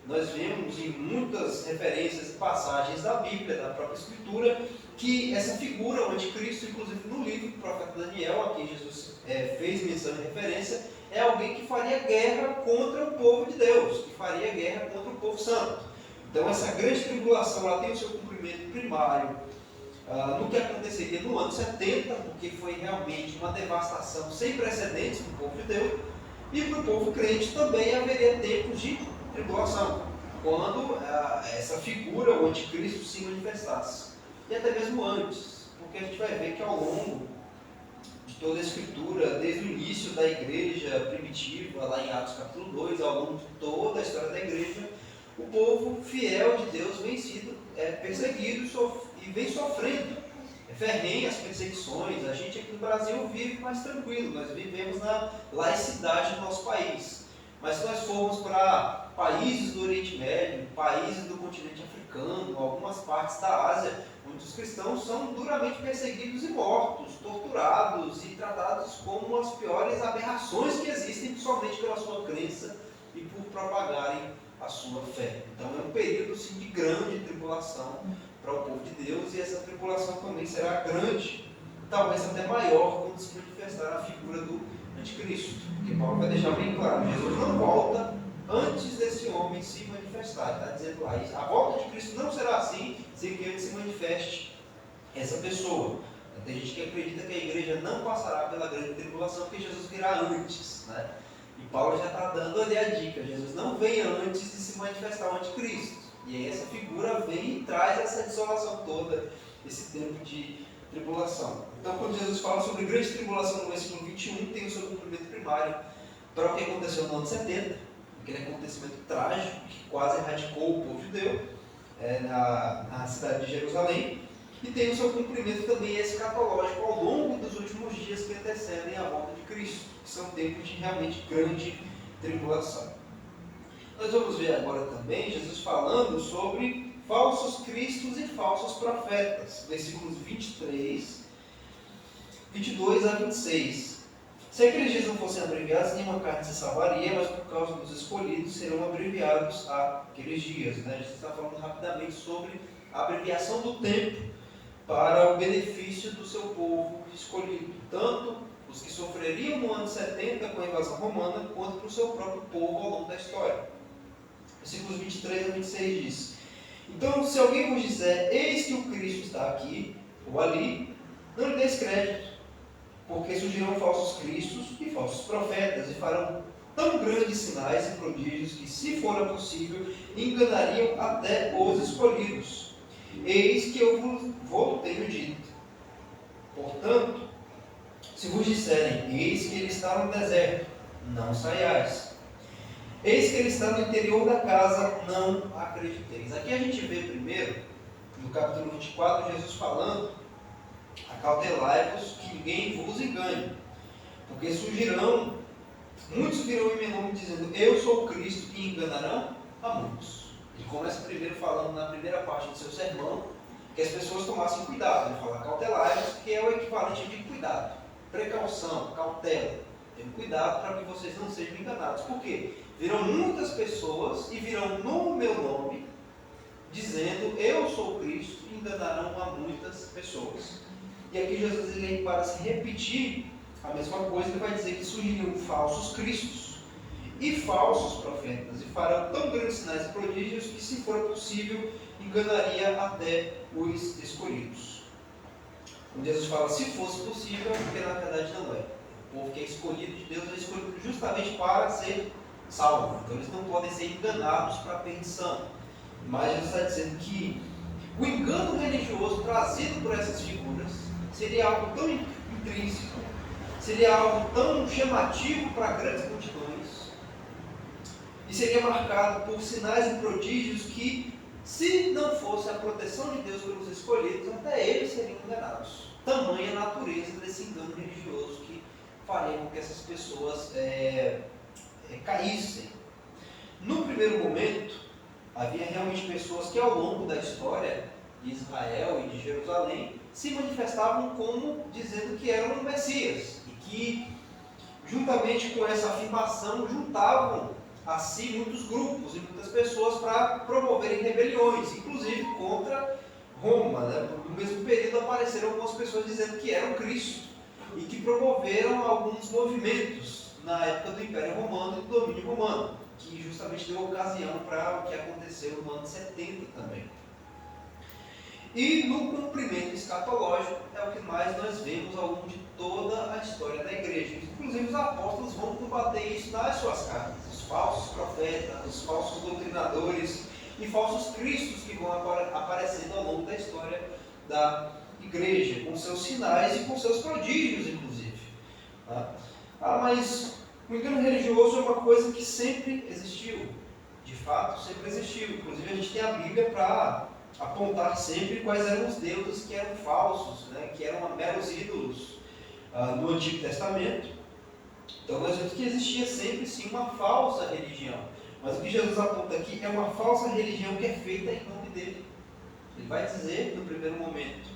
Nós vemos em muitas referências e passagens da Bíblia, da própria Escritura, que essa figura, o anticristo, inclusive no livro do profeta Daniel, a quem Jesus fez menção e referência, é alguém que faria guerra contra o povo de Deus, que faria guerra contra o povo santo. Então essa grande tribulação ela tem o seu cumprimento primário no que aconteceria no ano 70, porque foi realmente uma devastação sem precedentes para o povo judeu, e para o povo crente também haveria tempos de tribulação, quando essa figura, o anticristo, se manifestasse. E até mesmo antes, porque a gente vai ver que ao longo de toda a Escritura, desde o início da igreja primitiva, lá em Atos capítulo 2, ao longo de toda a história da igreja, o povo fiel de Deus vem sendo perseguido e vem sofrendo ferrenhas perseguições. A gente aqui no Brasil vive mais tranquilo, nós vivemos na laicidade do nosso país. Mas se nós formos para países do Oriente Médio, países do continente africano, algumas partes da Ásia, onde os cristãos são duramente perseguidos e mortos, torturados e tratados como as piores aberrações que existem somente pela sua crença propagarem a sua fé. Então é um período sim, de grande tribulação para o povo de Deus, e essa tribulação também será grande, talvez até maior, quando se manifestar a figura do anticristo. Porque Paulo vai deixar bem claro, Jesus não volta antes desse homem se manifestar. Ele está dizendo lá, a volta de Cristo não será assim, sem que ele se manifeste essa pessoa. Tem gente que acredita que a igreja não passará pela grande tribulação, porque Jesus virá antes, né? E Paulo já está dando ali a dica, Jesus não vem antes de se manifestar o anticristo. E aí essa figura vem e traz essa desolação toda, esse tempo de tribulação. Então, quando Jesus fala sobre grande tribulação no versículo 21, tem o seu cumprimento primário para o que aconteceu no ano 70, aquele acontecimento trágico que quase erradicou o povo judeu na cidade de Jerusalém, e tem o seu cumprimento também escatológico ao longo dos últimos dias que antecedem a volta de Cristo, que são tempos de realmente grande tribulação. Nós vamos ver agora também Jesus falando sobre falsos cristos e falsos profetas, versículos 23, 22 a 26. Se aqueles dias não fossem abreviados, nenhuma carne se salvaria, mas por causa dos escolhidos serão abreviados aqueles dias. A gente está falando rapidamente sobre a abreviação do tempo para o benefício do seu povo escolhido, tanto os que sofreriam no ano 70 com a invasão romana, quanto para o seu próprio povo ao longo da história. Versículos 23 a 26 diz: Então, se alguém vos disser, eis que o Cristo está aqui ou ali, não lhe deis crédito, porque surgirão falsos cristos e falsos profetas, e farão tão grandes sinais e prodígios que, se fora possível, enganariam até os escolhidos. Eis que eu vos tenho dito. Portanto, se vos disserem, eis que ele está no deserto, não saiais. Eis que ele está no interior da casa, não acrediteis. Aqui a gente vê primeiro, no capítulo 24, Jesus falando: acautelai-vos que ninguém vos engane, porque surgirão, muitos virão em meu nome dizendo, eu sou o Cristo, e enganarão a muitos. Ele começa primeiro falando na primeira parte do seu sermão, que as pessoas tomassem cuidado. Ele fala cautelai-vos, que é o equivalente de cuidado, precaução, cautela. Tenham cuidado para que vocês não sejam enganados. Por quê? Virão muitas pessoas e virão no meu nome, dizendo, eu sou o Cristo, e enganarão a muitas pessoas. E aqui Jesus, ele, para se repetir a mesma coisa, ele vai dizer que surgiriam falsos cristos e falsos profetas, e farão tão grandes sinais e prodígios que, se for possível, enganaria até os escolhidos. Quando Jesus fala, se fosse possível, porque na verdade não é. O povo que é escolhido de Deus é escolhido justamente para ser salvo. Então eles não podem ser enganados para a perdição. Mas Jesus está dizendo que o engano religioso trazido por essas figuras seria algo tão intrínseco, seria algo tão chamativo para grandes multidões, e seria marcado por sinais e prodígios que, se não fosse a proteção de Deus pelos escolhidos, até eles seriam enganados. Tamanha a natureza desse engano religioso que faria com que essas pessoas caíssem. No primeiro momento, havia realmente pessoas que, ao longo da história de Israel e de Jerusalém, se manifestavam como dizendo que eram o Messias, e que, juntamente com essa afirmação, juntavam a si muitos grupos e muitas pessoas para promoverem rebeliões, inclusive contra Roma. No mesmo período apareceram algumas pessoas dizendo que eram Cristo, e que promoveram alguns movimentos na época do Império Romano e do domínio romano, que justamente deu ocasião para o que aconteceu no ano 70 também. E no cumprimento escatológico é o que mais nós vemos ao longo de toda a história da igreja. Inclusive os apóstolos vão combater isso nas suas cartas. Os falsos profetas, os falsos doutrinadores e falsos cristos que vão aparecendo ao longo da história da igreja, com seus sinais e com seus prodígios, inclusive. Mas o engano religioso é uma coisa que sempre existiu. De fato, sempre existiu. Inclusive a gente tem a Bíblia para apontar sempre quais eram os deuses que eram falsos, que eram meros ídolos do Antigo Testamento. Então nós vemos que existia sempre sim uma falsa religião. Mas o que Jesus aponta aqui é uma falsa religião que é feita em nome dele. Ele vai dizer no primeiro momento,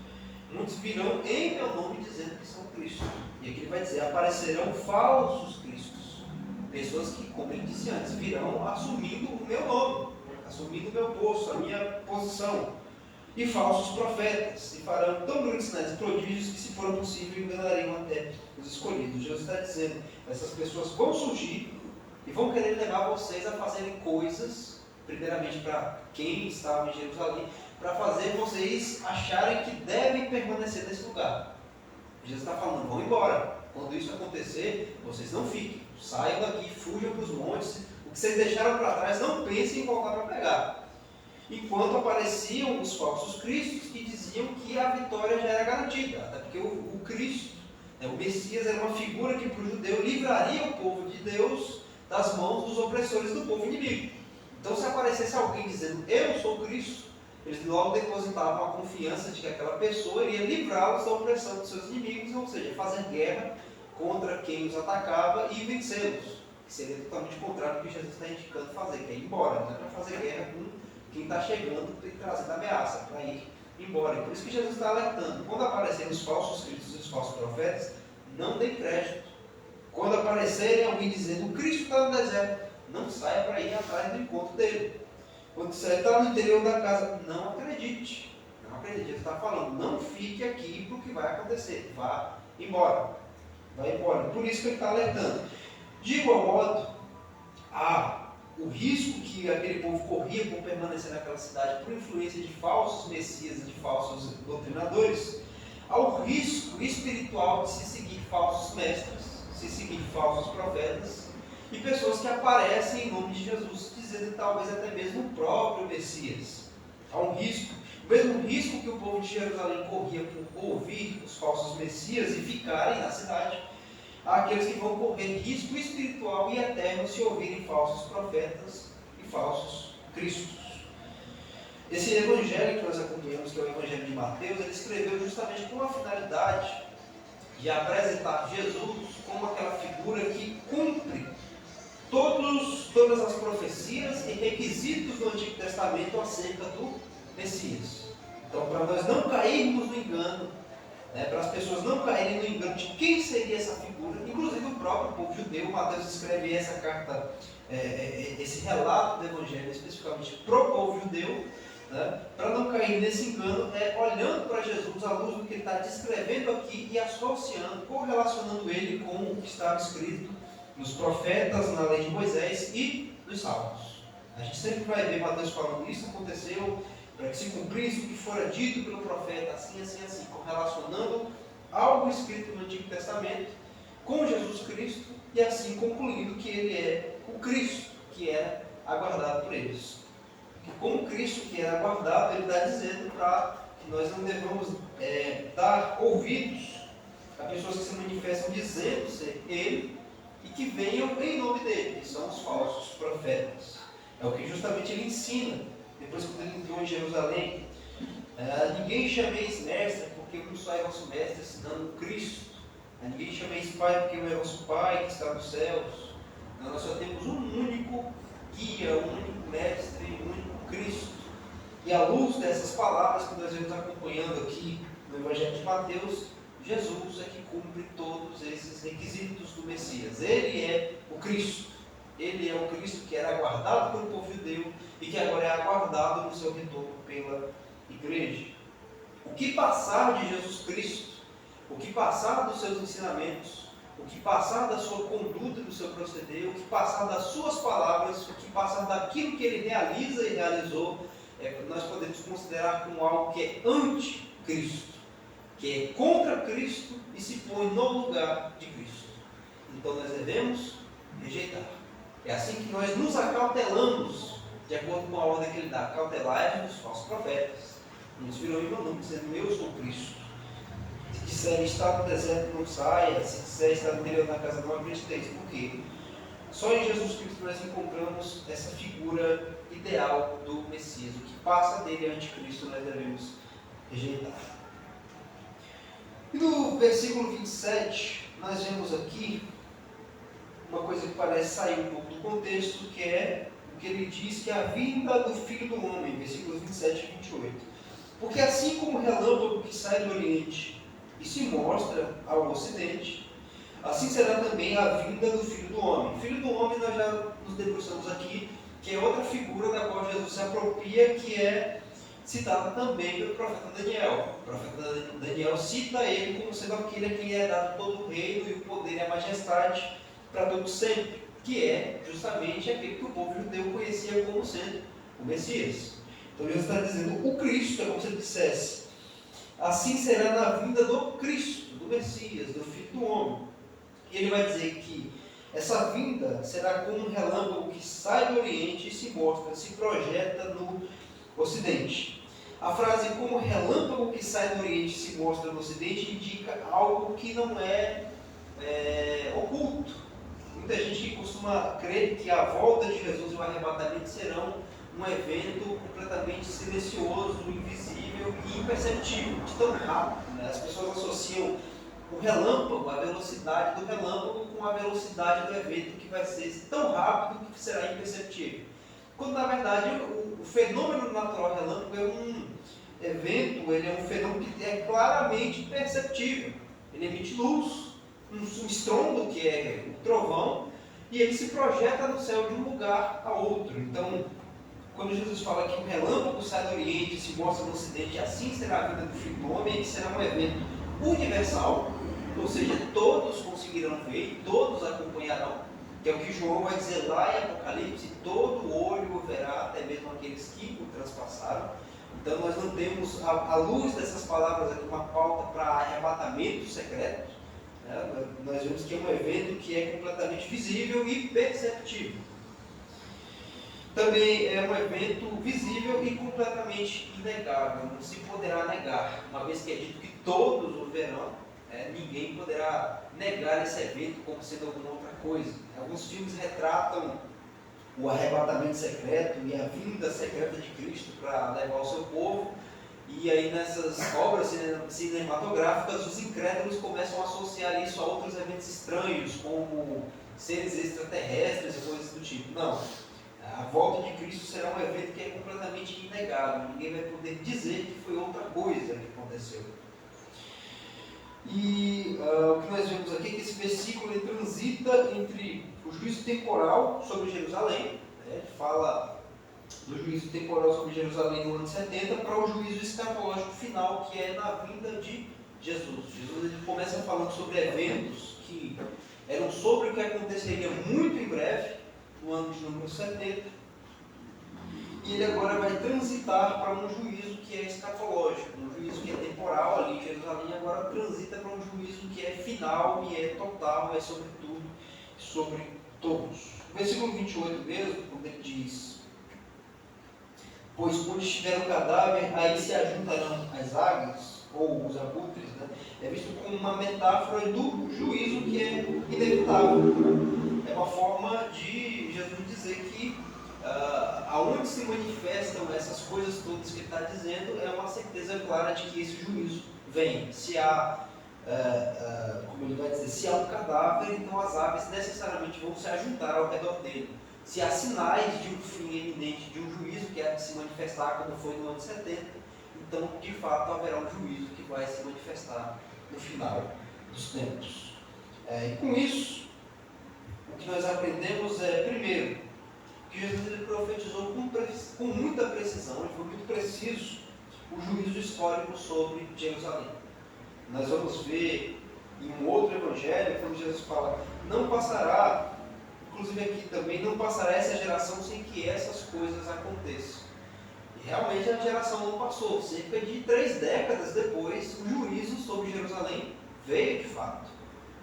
muitos virão em meu nome dizendo que são Cristo. E aqui ele vai dizer, aparecerão falsos cristos. Pessoas que, como ele disse antes, virão assumindo o meu nome, assumindo o meu posto, a minha posição. E falsos profetas, e farão tão grandes sinais e prodígios que, se for possível, enganariam até os escolhidos. Jesus está dizendo, essas pessoas vão surgir e vão querer levar vocês a fazerem coisas, primeiramente para quem estava em Jerusalém, para fazer vocês acharem que devem permanecer nesse lugar. Jesus está falando, vão embora. Quando isso acontecer, vocês não fiquem. Saiam daqui, fujam para os montes. O que vocês deixaram para trás, não pensem em voltar para pegar. Enquanto apareciam os falsos cristos que diziam que a vitória já era garantida. Até porque o Cristo, o Messias, era uma figura que para o judeu livraria o povo de Deus das mãos dos opressores do povo inimigo. Então, se aparecesse alguém dizendo, eu sou Cristo, eles logo depositavam a confiança de que aquela pessoa iria livrá-los da opressão dos seus inimigos, ou seja, fazer guerra contra quem os atacava e vencê-los. Que seria totalmente contrário do que Jesus está indicando fazer, que é ir embora, não é para fazer guerra com quem está chegando e trazendo ameaça, para ir embora. E por isso que Jesus está alertando. Quando aparecerem os falsos cristos e os falsos profetas, não dê crédito. Quando aparecerem alguém dizendo, o Cristo está no deserto, não saia para ir atrás do encontro dele. Quando você está no interior da casa, não acredite. Não acredite. Ele está falando, não fique aqui para o que vai acontecer. Vá embora. Vai embora. Por isso que ele está alertando. De igual modo, o risco que aquele povo corria por permanecer naquela cidade por influência de falsos messias e de falsos doutrinadores, ao risco espiritual de se seguir falsos mestres, se seguir falsos profetas e pessoas que aparecem em nome de Jesus, dizendo talvez até mesmo o próprio Messias. Há um risco, o mesmo risco que o povo de Jerusalém corria por ouvir os falsos Messias e ficarem na cidade, há aqueles que vão correr risco espiritual e eterno se ouvirem falsos profetas e falsos cristos. Esse evangelho que nós acompanhamos, que é o evangelho de Mateus, ele escreveu justamente com a finalidade de apresentar Jesus como aquela figura que cumpre todas as profecias e requisitos do Antigo Testamento acerca do Messias. Então, para nós não cairmos no engano, para as pessoas não caírem no engano de quem seria essa figura, inclusive o próprio povo judeu, Mateus escreve essa carta, esse relato do Evangelho especificamente para o povo judeu, para não cair nesse engano, olhando para Jesus à luz do que ele está descrevendo aqui e associando, correlacionando ele com o que estava escrito nos profetas, na lei de Moisés e nos salmos. A gente sempre vai ver Mateus falando isso aconteceu para que se cumprisse o que fora dito pelo profeta, assim, assim, assim, correlacionando algo escrito no Antigo Testamento com Jesus Cristo e assim concluindo que ele é o Cristo que era aguardado por eles. Que como Cristo que era aguardado, ele está dizendo para que nós não devamos dar ouvidos a pessoas que se manifestam dizendo ser ele e que venham em nome dele, que são os falsos profetas. É o que justamente ele ensina. Depois, quando ele entrou em Jerusalém, ninguém chameis mestre, porque um só é vosso mestre, senão Cristo. Ninguém chameis pai, porque um é vosso pai, que está nos céus. Nós só temos um único guia, um único mestre, um único Cristo. E à luz dessas palavras que nós vamos acompanhando aqui no Evangelho de Mateus, Jesus é que cumpre todos esses requisitos do Messias. Ele é o Cristo. Ele é o Cristo que era aguardado pelo povo judeu e que agora é aguardado no seu retorno pela igreja. O que passar de Jesus Cristo, o que passar dos seus ensinamentos, o que passar da sua conduta e do seu proceder, o que passar das suas palavras, o que passar daquilo que ele realiza e realizou, nós podemos considerar como algo que é anti-Cristo, que é contra Cristo e se põe no lugar de Cristo. Então nós devemos rejeitar. É assim que nós nos acautelamos, de acordo com a ordem que ele dá. Cautelai dos falsos profetas. Uns virão em meu nome, dizendo, eu sou Cristo. Se disser estar no deserto, não saia. Se disser estar no interior da casa, não acrediteis. Por quê? Só em Jesus Cristo nós encontramos essa figura ideal do Messias. O que passa dele é anticristo, nós devemos rejeitar. E no versículo 27, nós vemos aqui uma coisa que parece sair um pouco do contexto, que é o que ele diz que é a vinda do Filho do Homem, versículos 27 e 28. Porque assim como o relâmpago que sai do Oriente e se mostra ao Ocidente, assim será também a vinda do Filho do Homem. Filho do Homem, nós já nos debruçamos aqui, que é outra figura da qual Jesus se apropria, que é citada também pelo profeta Daniel. O profeta Daniel cita ele como sendo aquele a quem lhe é dado todo o reino e o poder e a majestade para todo sempre, que é justamente aquele que o povo judeu conhecia como sendo o Messias. Então Jesus está dizendo, o Cristo, é como se ele dissesse, assim será na vinda do Cristo, do Messias, do Filho do Homem. E ele vai dizer que essa vinda será como um relâmpago que sai do Oriente e se mostra, se projeta no Ocidente. A frase como relâmpago que sai do Oriente e se mostra no Ocidente indica algo que não é oculto. Muita gente costuma crer que a volta de Jesus e o arrebatamento serão um evento completamente silencioso, invisível e imperceptível, de tão rápido. Né? As pessoas associam o relâmpago, a velocidade do relâmpago, com a velocidade do evento, que vai ser tão rápido que será imperceptível. Quando na verdade o fenômeno natural relâmpago é um evento, ele é um fenômeno que é claramente perceptível. Ele emite luz, um estrondo que é o trovão, e ele se projeta no céu de um lugar a outro. Então, quando Jesus fala que o relâmpago sai do Oriente e se mostra no Ocidente, assim será a vida do Filho do Homem, ele será um evento universal, ou seja, todos conseguirão ver e todos acompanharão, que é o que João vai dizer lá em Apocalipse, todo olho verá, até mesmo aqueles que o transpassaram. Então nós não temos, à luz dessas palavras aqui, uma pauta para arrebatamento secreto. Né? Nós vemos que é um evento que é completamente visível e perceptível. Também é um evento visível e completamente inegável, não se poderá negar, uma vez que é dito que todos o verão, ninguém poderá negar esse evento como sendo alguma outra coisa. Alguns filmes retratam o arrebatamento secreto e a vinda secreta de Cristo para levar o seu povo, e aí nessas obras cinematográficas os incrédulos começam a associar isso a outros eventos estranhos, como seres extraterrestres e coisas do tipo. Não. A volta de Cristo será um evento que é completamente inegável. Ninguém vai poder dizer que foi outra coisa que aconteceu. E o que nós vemos aqui é que esse versículo ele transita entre o juízo temporal sobre Jerusalém, né? Ele fala do juízo temporal sobre Jerusalém no ano 70 para o juízo escatológico final, que é na vinda de Jesus. Jesus ele começa falando sobre eventos que eram sobre o que aconteceria muito em breve, no ano de número 70, e ele agora vai transitar para um juízo que é escatológico, um juízo que é temporal ali em Jerusalém, agora transita para um juízo que é final e é total, é sobre tudo, sobre todos. O versículo 28 mesmo, quando ele diz, pois quando estiver o cadáver, aí se ajuntarão as águias, ou os abutres, né? É visto como uma metáfora do juízo que é inevitável. É uma forma de Jesus dizer que aonde se manifestam essas coisas todas que ele está dizendo, é uma certeza clara de que esse juízo vem. Se há, como ele vai dizer, se há um cadáver, então as aves necessariamente vão se ajuntar ao redor dele. Se há sinais de um fim eminente, de um juízo que é de se manifestar, como foi no ano 70, então de fato haverá um juízo que vai se manifestar no final dos tempos. E com isso, o que nós aprendemos é, primeiro, que Jesus ele profetizou com muita precisão, ele foi muito preciso o juízo histórico sobre Jerusalém. Nós vamos ver em um outro evangelho, quando Jesus fala, não passará, inclusive aqui também, não passará essa geração sem que essas coisas aconteçam. E realmente a geração não passou, cerca de 3 décadas depois, o juízo sobre Jerusalém veio de fato.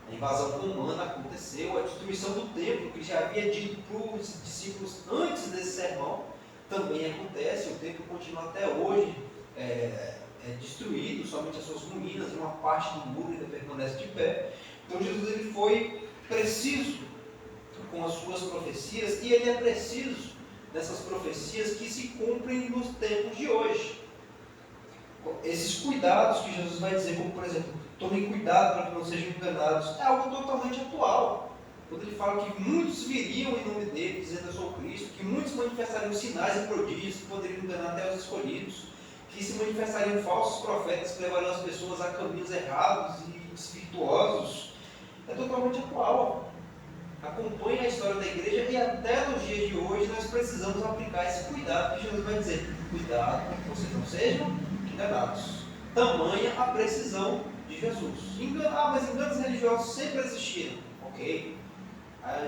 A invasão romana aconteceu, a destruição do templo, que já havia dito para os discípulos antes desse sermão, também acontece. O templo continua até hoje destruído, somente as suas ruínas, uma parte do muro ainda permanece de pé. Então Jesus ele foi preciso com as suas profecias, e ele é preciso dessas profecias que se cumprem nos tempos de hoje. Esses cuidados que Jesus vai dizer, como por exemplo, tomem cuidado para que não sejam enganados, é algo totalmente atual. Quando ele fala que muitos viriam em nome dele, dizendo eu sou Cristo, que muitos manifestariam sinais e prodígios que poderiam enganar até os escolhidos, que se manifestariam falsos profetas que levariam as pessoas a caminhos errados e desvirtuosos. é totalmente atual. Acompanhe a história da igreja e até nos dias de hoje nós precisamos aplicar esse cuidado que Jesus vai dizer. Cuidado para que vocês não sejam enganados. Tamanha a precisão de Jesus. Mas enganos religiosos sempre existiram. Ok.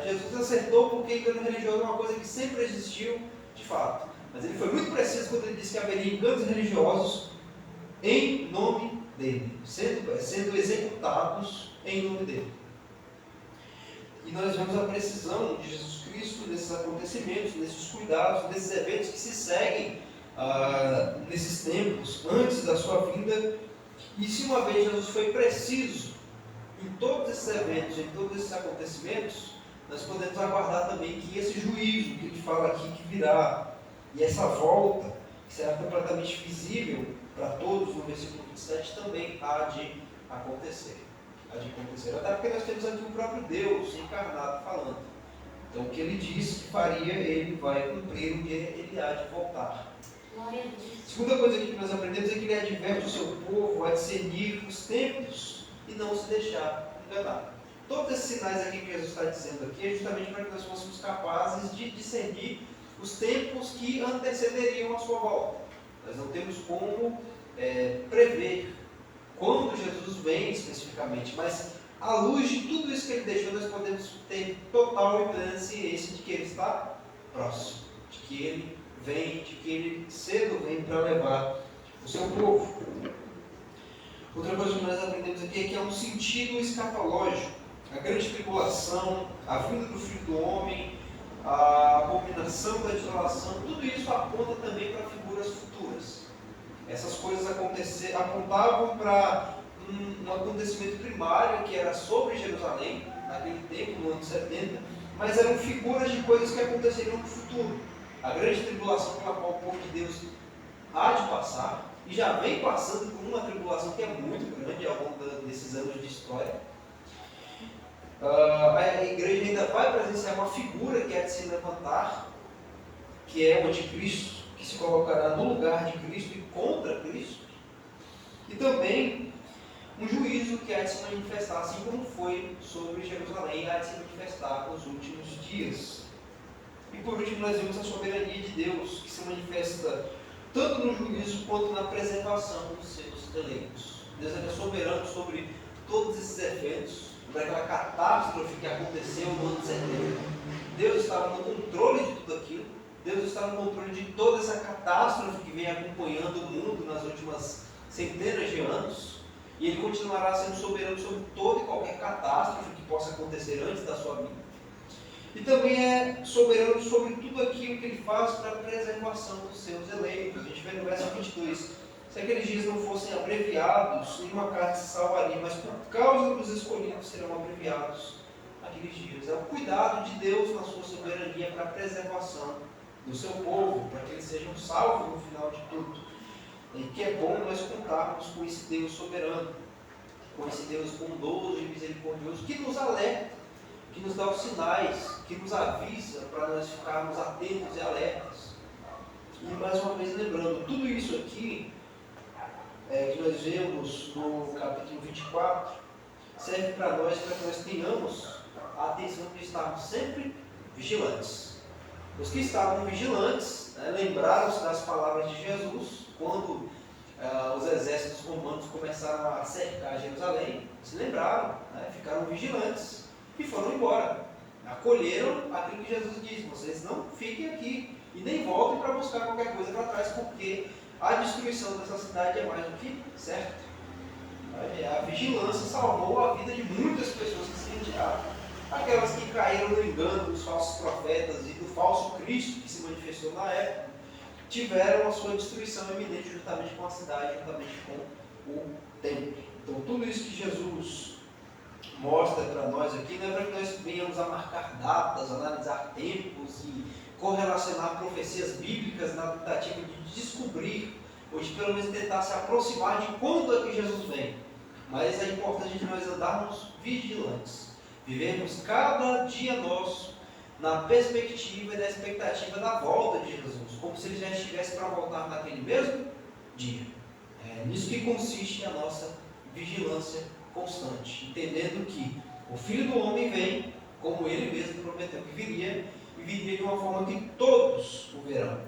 Jesus acertou porque engano religioso é uma coisa que sempre existiu de fato. Mas ele foi muito preciso quando ele disse que haveria enganos religiosos em nome dele, sendo executados em nome dele. E nós vemos a precisão de Jesus Cristo nesses acontecimentos, nesses cuidados, nesses eventos que se seguem nesses tempos, antes da sua vinda. E se uma vez Jesus foi preciso em todos esses eventos, em todos esses acontecimentos, nós podemos aguardar também que esse juízo que ele fala aqui que virá, e essa volta, que será completamente visível para todos no versículo 27, também há de acontecer. Até porque nós temos aqui o próprio Deus encarnado falando. Então o que ele disse que faria, ele vai cumprir, um dia ele há de voltar. Segunda coisa que nós aprendemos é que ele adverte o seu povo a discernir os tempos e não se deixar enganar. Todos esses sinais aqui que Jesus está dizendo aqui é justamente para que nós fôssemos capazes de discernir os tempos que antecederiam a sua volta. Nós não temos como prever quando Jesus vem especificamente, mas à luz de tudo isso que ele deixou, nós podemos ter total e plena ciência de que ele está próximo, de que ele vem, de que ele cedo vem para levar o seu povo. Outra coisa que nós aprendemos aqui é que há um sentido escatológico. A grande tribulação, a vinda do Filho do Homem, a abominação da desolação, tudo isso aponta também para figuras futuras. Essas coisas apontavam para um acontecimento primário que era sobre Jerusalém, naquele tempo, no ano 70, mas eram figuras de coisas que aconteceriam no futuro. A grande tribulação pela qual o povo de Deus há de passar, e já vem passando por uma tribulação que é muito grande ao longo desses anos de história. A igreja ainda vai presenciar uma figura que há de se levantar, que é o anticristo, que se colocará no lugar de Cristo e contra Cristo. E também um juízo que há de se manifestar, assim como foi sobre Jerusalém, há de se manifestar nos últimos dias. E por último, nós vemos a soberania de Deus, que se manifesta tanto no juízo quanto na preservação dos seus eleitos. Deus é soberano sobre todos esses eventos, sobre aquela catástrofe que aconteceu no ano 70. Deus estava no controle de tudo aquilo. Deus está no controle de toda essa catástrofe que vem acompanhando o mundo nas últimas centenas de anos. E Ele continuará sendo soberano sobre toda e qualquer catástrofe que possa acontecer antes da sua vida. E também é soberano sobre tudo aquilo que Ele faz para a preservação dos seus eleitos. A gente vê no verso 22. Se aqueles dias não fossem abreviados, nenhuma carne se salvaria, mas por causa dos escolhidos serão abreviados aqueles dias. É o cuidado de Deus na sua soberania para a preservação do seu povo, para que eles sejam salvos no final de tudo. E que é bom nós contarmos com esse Deus soberano, com esse Deus bondoso e misericordioso, que nos alerta, que nos dá os sinais, que nos avisa para nós ficarmos atentos e alertas. E mais uma vez lembrando, tudo isso aqui que nós vemos no capítulo 24, serve para que nós tenhamos a atenção de estarmos sempre vigilantes. Os que estavam vigilantes, lembraram-se das palavras de Jesus, quando os exércitos romanos começaram a cercar Jerusalém, se lembraram, ficaram vigilantes e foram embora. Acolheram aquilo que Jesus disse: vocês não fiquem aqui e nem voltem para buscar qualquer coisa para trás, porque a destruição dessa cidade é mais do que certa. A vigilância salvou a vida de muitas pessoas que se retiraram. Aquelas que caíram no engano dos falsos profetas e do falso Cristo que se manifestou na época, tiveram a sua destruição iminente juntamente com a cidade, juntamente com o templo. Então tudo isso que Jesus mostra para nós aqui não é para que nós venhamos a marcar datas, analisar tempos e correlacionar profecias bíblicas na tentativa de descobrir, ou de pelo menos tentar se aproximar de quando é que Jesus vem. Mas é importante nós andarmos vigilantes, vivermos cada dia nosso na perspectiva e na expectativa da volta de Jesus, como se Ele já estivesse para voltar naquele mesmo dia. É nisso que consiste a nossa vigilância constante, entendendo que O Filho do Homem vem, como ele mesmo prometeu que viria, e viria de uma forma que todos o verão.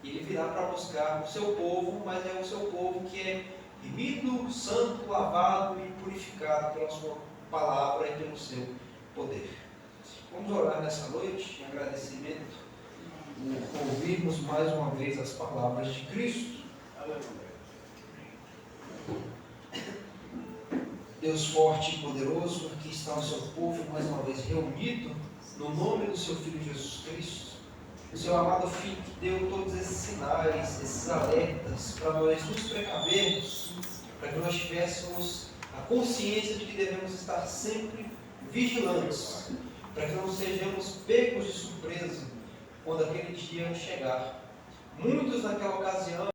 Ele virá para buscar o seu povo, mas é o seu povo que é remido, santo, lavado e purificado pela sua palavra e pelo seu poder. Vamos orar nessa noite em agradecimento por ouvirmos mais uma vez as palavras de Cristo. Deus forte e poderoso, aqui está o seu povo mais uma vez reunido no nome do seu Filho Jesus Cristo. O seu amado Filho que deu todos esses sinais, esses alertas para nós nos precavermos, para que nós tivéssemos a consciência de que devemos estar sempre vigilantes, para que não sejamos pegos de surpresa quando aquele dia chegar. Muitos naquela ocasião